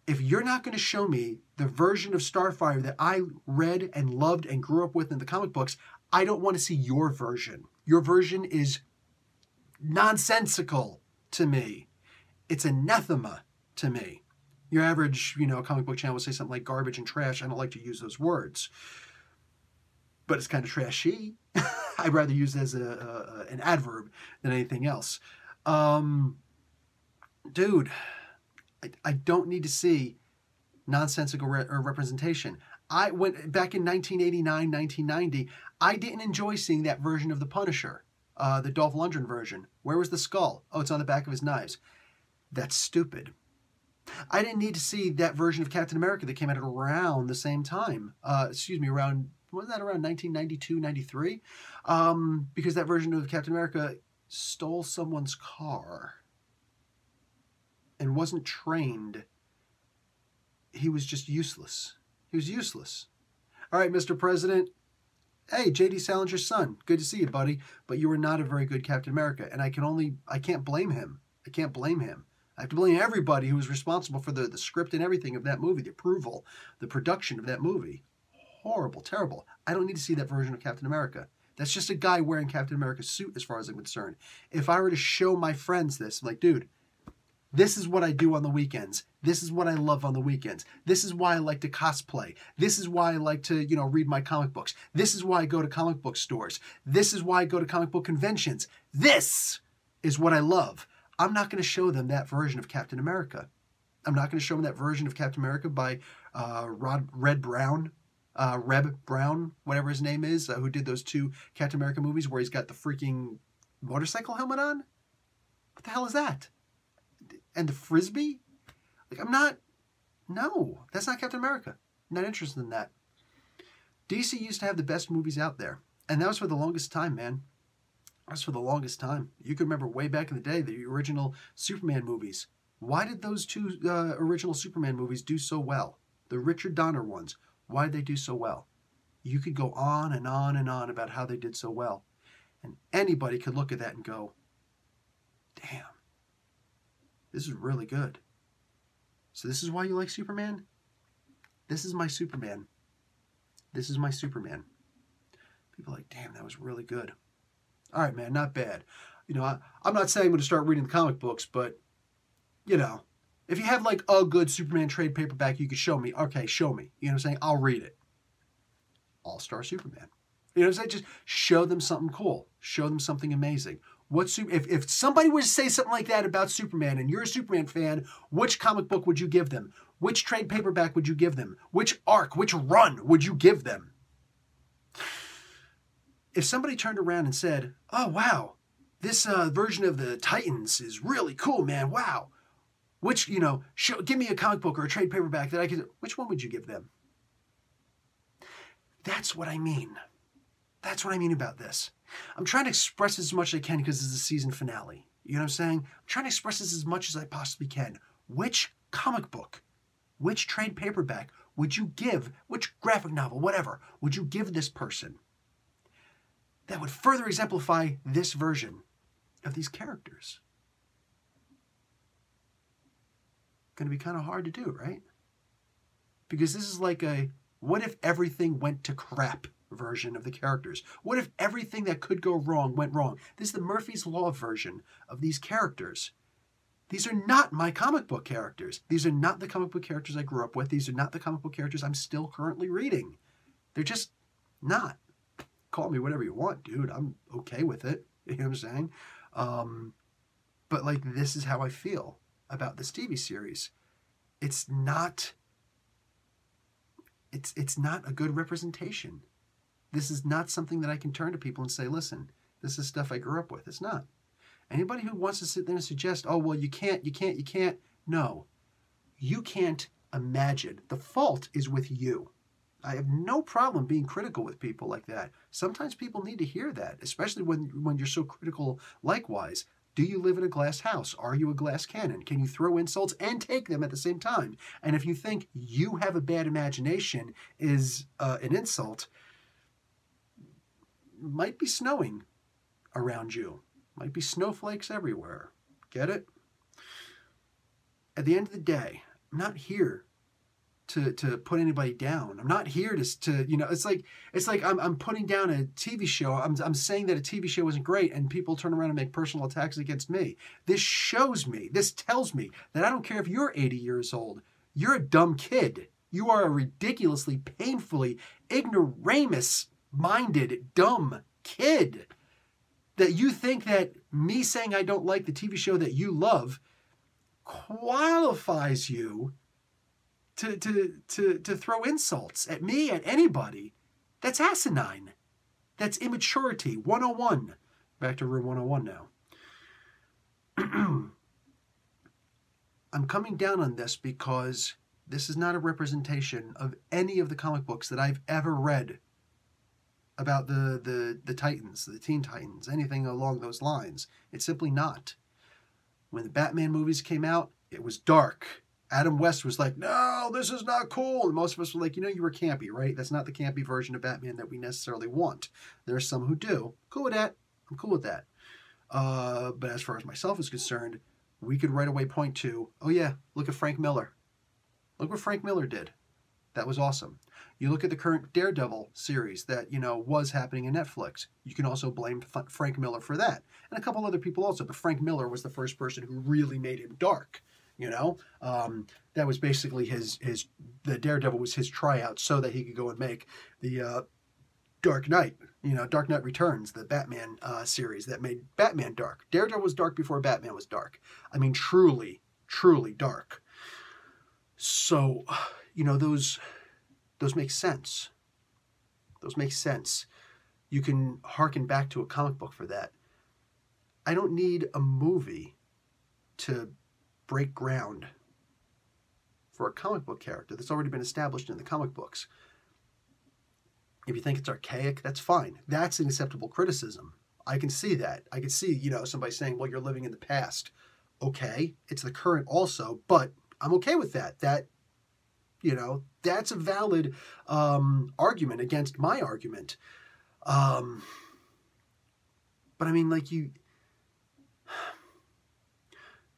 If you're not going to show me the version of Starfire that I read and loved and grew up with in the comic books, I don't want to see your version. Your version is nonsensical to me. It's anathema to me. Your average, you know, comic book channel will say something like garbage and trash. I don't like to use those words, but it's kind of trashy. I'd rather use it as an adverb than anything else. Dude, I don't need to see nonsensical representation. I went back in 1989, 1990. I didn't enjoy seeing that version of the Punisher. The Dolph Lundgren version. Where was the skull? Oh, it's on the back of his knives. That's stupid. I didn't need to see that version of Captain America that came out around the same time. Around, wasn't that around 1992, 93? Because that version of Captain America stole someone's car and wasn't trained. He was just useless. He was useless. All right, Mr. President. Hey, J.D. Salinger's son. Good to see you, buddy. But you were not a very good Captain America. And I can't blame him. I can't blame him. I have to blame everybody who was responsible for the script and everything of that movie, the approval, the production of that movie. Horrible, terrible. I don't need to see that version of Captain America. That's just a guy wearing Captain America's suit as far as I'm concerned. If I were to show my friends this, I'm like, dude, this is what I do on the weekends. This is what I love on the weekends. This is why I like to cosplay. This is why I like to, you know, read my comic books. This is why I go to comic book stores. This is why I go to comic book conventions. This is what I love. I'm not going to show them that version of Captain America. I'm not going to show them that version of Captain America by Reb Brown, whatever his name is, who did those two Captain America movies where he's got the freaking motorcycle helmet on. What the hell is that? And the Frisbee? Like, no, that's not Captain America. I'm not interested in that. DC used to have the best movies out there. And that was for the longest time, man. That was for the longest time. You can remember way back in the day, the original Superman movies. Why did those two original Superman movies do so well? The Richard Donner ones. Why did they do so well? You could go on and on and on about how they did so well. And anybody could look at that and go, damn. This is really good. So this is why you like Superman? This is my Superman. This is my Superman. People are like, damn, that was really good. All right, man, not bad. You know, I'm not saying I'm going to start reading the comic books, but, you know, if you have like a good Superman trade paperback you could show me, okay, show me. You know what I'm saying? I'll read it. All-Star Superman. You know what I'm saying? Just show them something cool. Show them something amazing. If somebody were to say something like that about Superman and you're a Superman fan, which comic book would you give them? Which trade paperback would you give them? Which arc, which run would you give them? If somebody turned around and said, oh, wow, this version of the Titans is really cool, man. Wow. Which, give me a comic book or a trade paperback that I could, which one would you give them? That's what I mean. That's what I mean about this. I'm trying to express as much as I can because this is a season finale. You know what I'm saying? I'm trying to express this as much as I possibly can. Which comic book, which trade paperback would you give, which graphic novel, whatever, would you give this person that would further exemplify this version of these characters? Going to be kind of hard to do, right? Because this is like a what if everything went to crap version of the characters? What if everything that could go wrong went wrong? This is the Murphy's Law version of these characters. These are not my comic book characters. These are not the comic book characters I grew up with. These are not the comic book characters I'm still currently reading. They're just not. Call me whatever you want, dude. I'm okay with it. You know what I'm saying? But like, this is how I feel about this TV series. It's not a good representation. This is not something that I can turn to people and say, listen, this is stuff I grew up with. It's not. Anybody who wants to sit there and suggest, oh, well, you can't. No, you can't imagine. The fault is with you. I have no problem being critical with people like that. Sometimes people need to hear that, especially when you're so critical likewise. Do you live in a glass house? Are you a glass cannon? Can you throw insults and take them at the same time? And if you think you have a bad imagination is an insult, might be snowing around you. Might be snowflakes everywhere. Get it? At the end of the day, I'm not here to put anybody down. I'm not here to it's like I'm putting down a TV show. I'm saying that a TV show isn't great and people turn around and make personal attacks against me. This tells me that I don't care if you're 80 years old. You're a dumb kid. You are a ridiculously, painfully, ignoramus-minded, dumb kid. That you think that me saying I don't like the TV show that you love qualifies you to throw insults at me, at anybody. That's asinine. That's immaturity 101. Back to room 101 now. I'm coming down on this because this is not a representation of any of the comic books that I've ever read about the Titans, the Teen Titans, anything along those lines. It's simply not. When the Batman movies came out, it was dark. Adam West was like, no, this is not cool. And most of us were like, you were campy, right? That's not the campy version of Batman that we necessarily want. There are some who do. Cool with that. I'm cool with that. But as far as myself is concerned, we could right away point to, oh yeah, look at Frank Miller. Look what Frank Miller did. That was awesome. You look at the current Daredevil series that, was happening in Netflix. You can also blame Frank Miller for that. And a couple other people also. But Frank Miller was the first person who really made him dark. That was basically the Daredevil was his tryout so that he could go and make the Dark Knight, Dark Knight Returns, the Batman series that made Batman dark. Daredevil was dark before Batman was dark. I mean, truly, truly dark. So, those make sense. Those make sense. You can hearken back to a comic book for that. I don't need a movie to break ground for a comic book character that's already been established in the comic books. If you think it's archaic, that's fine. That's an acceptable criticism. I can see that. I can see, somebody saying, well, you're living in the past. Okay, it's the current also, but I'm okay with that. That's a valid argument against my argument. But I mean, like you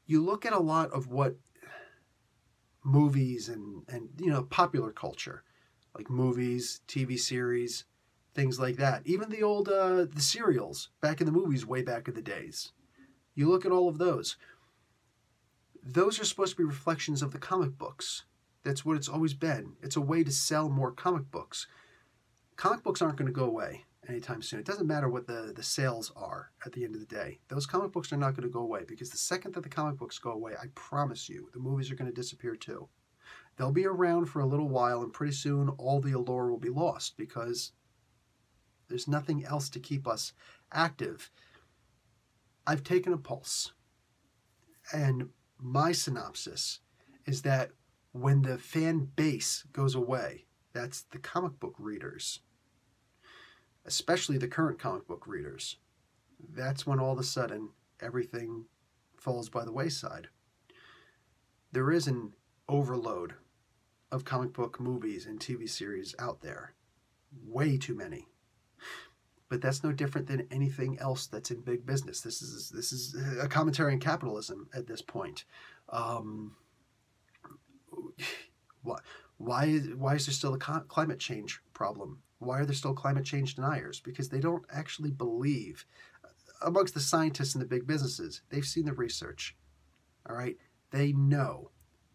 look at a lot of what movies and popular culture, like movies, TV series, things like that. Even the old the serials back in the movies way back in the days. You look at all of those. Those are supposed to be reflections of the comic books. That's what it's always been. It's a way to sell more comic books. Comic books aren't going to go away anytime soon. It doesn't matter what the sales are at the end of the day. Those comic books are not going to go away because the second that the comic books go away, I promise you, the movies are going to disappear too. They'll be around for a little while and pretty soon all the allure will be lost because there's nothing else to keep us active. I've taken a pulse, and my synopsis is that when the fan base goes away, that's the comic book readers, especially the current comic book readers, that's when all of a sudden everything falls by the wayside. There is an overload of comic book movies and TV series out there. Way too many. But that's no different than anything else that's in big business. This is a commentary on capitalism at this point. Why is there still a climate change problem? Why are there still climate change deniers? Because they don't actually believe. Amongst the scientists and the big businesses, they've seen the research. All right? They know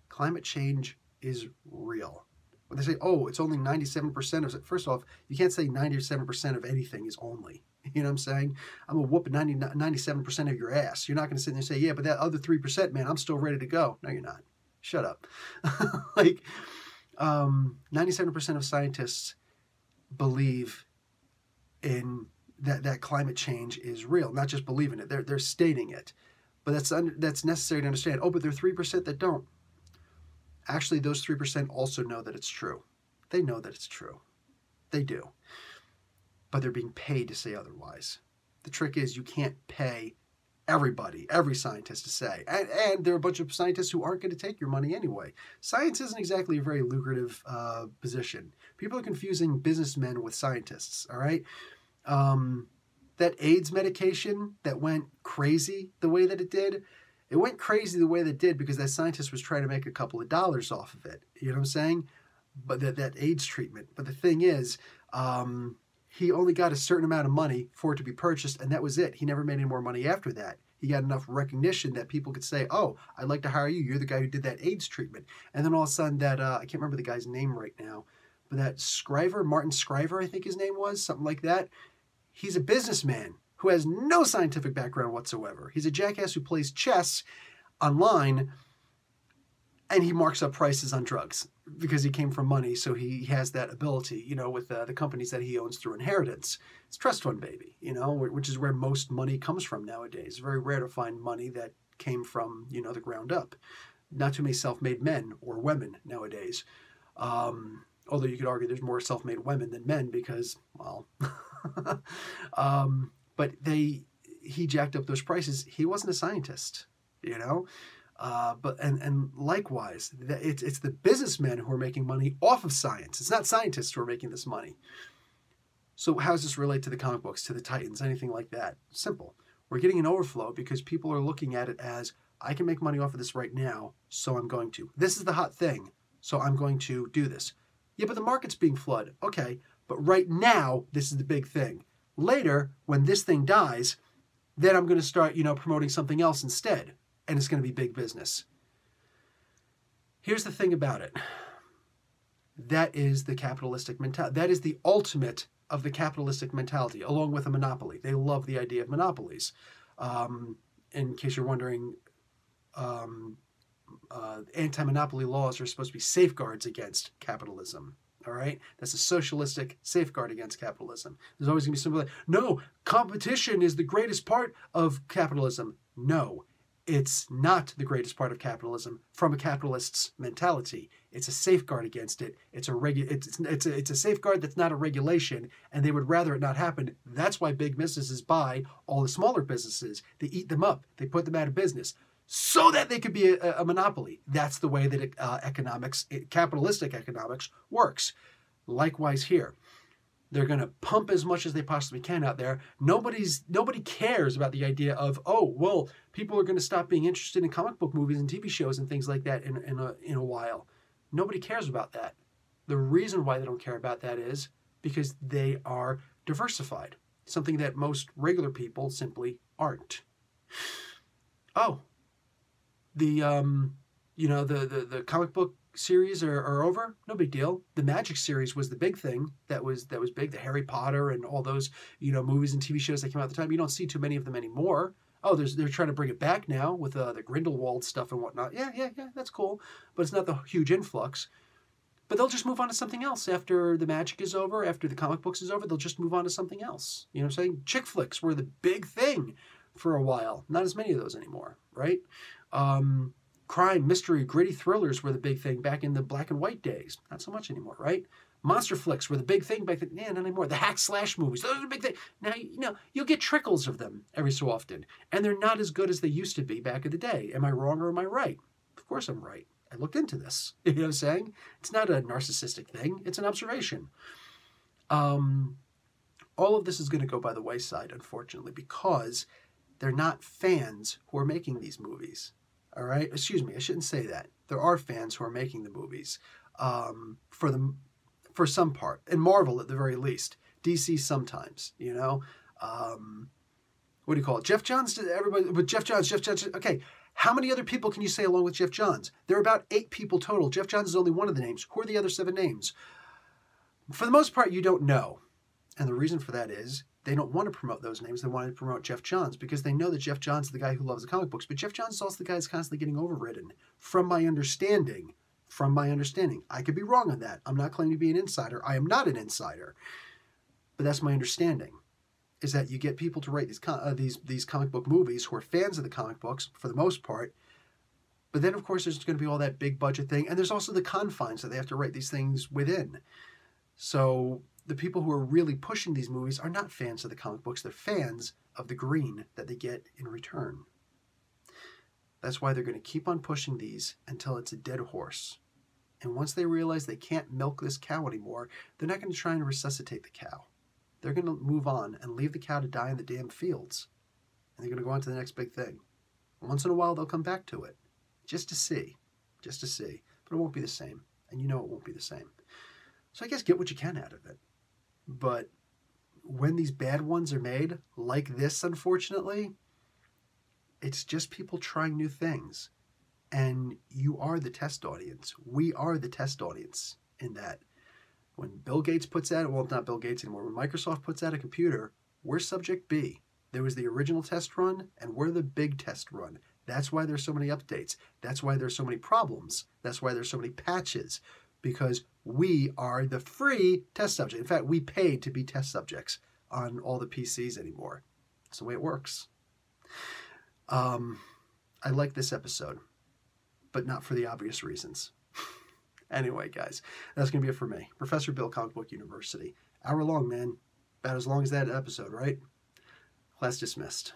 climate change is real. When they say, oh, it's only 97% of it, first off, you can't say 97% of anything is only. You know what I'm saying? I'm going to whoop 97% of your ass. You're not going to sit there and say, yeah, but that other 3%, man, I'm still ready to go. No, you're not. Shut up. 97% of scientists believe in that climate change is real. Not just believe in it. They're stating it. But that's necessary to understand. Oh, but there are 3% that don't. Actually, those 3% also know that it's true. They know that it's true. They do. But they're being paid to say otherwise. The trick is you can't pay everybody, every scientist to say. And there are a bunch of scientists who aren't going to take your money anyway. Science isn't exactly a very lucrative position. People are confusing businessmen with scientists, all right? That AIDS medication that went crazy the way that it did, it went crazy the way that it did because that scientist was trying to make a couple of dollars off of it. You know what I'm saying? But that AIDS treatment. But the thing is, he only got a certain amount of money for it to be purchased, and that was it. He never made any more money after that. He got enough recognition that people could say, oh, I'd like to hire you. You're the guy who did that AIDS treatment. And then all of a sudden that, I can't remember the guy's name right now, but that Scriver, Martin Scriver, I think his name was, something like that. He's a businessman who has no scientific background whatsoever. He's a jackass who plays chess online, and he marks up prices on drugs because he came from money, so he has that ability, you know, with the companies that he owns through inheritance. It's trust fund, baby, you know, which is where most money comes from nowadays. It's very rare to find money that came from, you know, the ground up. Not too many self-made men or women nowadays. Although you could argue there's more self-made women than men because, well... but he jacked up those prices. He wasn't a scientist, you know. But likewise, it's the businessmen who are making money off of science. It's not scientists who are making this money. So how does this relate to the comic books, to the Titans, anything like that? Simple. We're getting an overflow because people are looking at it as, I can make money off of this right now, so I'm going to. This is the hot thing, so I'm going to do this. Yeah, but the market's being flooded. Okay, but right now, this is the big thing. Later, when this thing dies, then I'm going to start, you know, promoting something else instead. And it's going to be big business. Here's the thing about it. That is the capitalistic mentality. That is the ultimate of the capitalistic mentality, along with a monopoly. They love the idea of monopolies. In case you're wondering, anti-monopoly laws are supposed to be safeguards against capitalism. All right? That's a socialistic safeguard against capitalism. There's always going to be somebody like, no, competition is the greatest part of capitalism. No, it's not the greatest part of capitalism from a capitalist's mentality. It's a safeguard against it. It's a safeguard that's not a regulation, and they would rather it not happen. That's why big businesses buy all the smaller businesses. They eat them up. They put them out of business so that they could be a monopoly. That's the way that capitalistic economics works. Likewise here. They're going to pump as much as they possibly can out there. Nobody cares about the idea of, oh, well, people are going to stop being interested in comic book movies and TV shows and things like that in a while. Nobody cares about that. The reason why they don't care about that is because they are diversified, something that most regular people simply aren't. Oh, the comic book series are over. No big deal. The Magic series was the big thing that was big. The Harry Potter and all those, you know, movies and TV shows that came out at the time. You don't see too many of them anymore. Oh, they're trying to bring it back now with the Grindelwald stuff and whatnot. Yeah, that's cool. But it's not the huge influx. But they'll just move on to something else after the Magic is over, after the comic books is over. They'll just move on to something else. You know what I'm saying? Chick flicks were the big thing for a while. Not as many of those anymore, right? Crime, mystery, gritty thrillers were the big thing back in the black and white days. Not so much anymore, right? Monster flicks were the big thing back then. Yeah, not anymore. The hack slash movies, those are the big thing. Now, you'll get trickles of them every so often. And they're not as good as they used to be back in the day. Am I wrong or am I right? Of course I'm right. I looked into this. You know what I'm saying? It's not a narcissistic thing. It's an observation. All of this is going to go by the wayside, unfortunately, because they're not fans who are making these movies. All right? Excuse me, I shouldn't say that. There are fans who are making the movies for some part. And Marvel, at the very least. DC sometimes, what do you call it? Jeff Johns, everybody, but Jeff Johns. Okay, how many other people can you say along with Jeff Johns? There are about 8 people total. Jeff Johns is only one of the names. Who are the other 7 names? For the most part, you don't know. And the reason for that is they don't want to promote those names. They want to promote Jeff Johns because they know that Jeff Johns is the guy who loves the comic books. But Jeff Johns is also the guy who's constantly getting overridden. From my understanding. I could be wrong on that. I'm not claiming to be an insider. I am not an insider. But that's my understanding. Is that you get people to write these comic book movies who are fans of the comic books, for the most part. But then, of course, there's going to be all that big budget thing. And there's also the confines that they have to write these things within. So the people who are really pushing these movies are not fans of the comic books. They're fans of the green that they get in return. That's why they're going to keep on pushing these until it's a dead horse. And once they realize they can't milk this cow anymore, they're not going to try and resuscitate the cow. They're going to move on and leave the cow to die in the damn fields. And they're going to go on to the next big thing. Once in a while, they'll come back to it. Just to see. But it won't be the same. And you know it won't be the same. So I guess get what you can out of it. But when these bad ones are made, like this, unfortunately, it's just people trying new things. And you are the test audience. We are the test audience in that. When Bill Gates puts out, well, not Bill Gates anymore, when Microsoft puts out a computer, we're subject B. There was the original test run, and we're the big test run. That's why there's so many updates. That's why there's so many problems. That's why there's so many patches. Because we are the free test subject. In fact, we paid to be test subjects on all the PCs anymore. That's the way it works. I like this episode, but not for the obvious reasons. Anyway, guys, that's going to be it for me. Professor Bill, Comic Book University. Hour long, man. About as long as that episode, right? Class dismissed.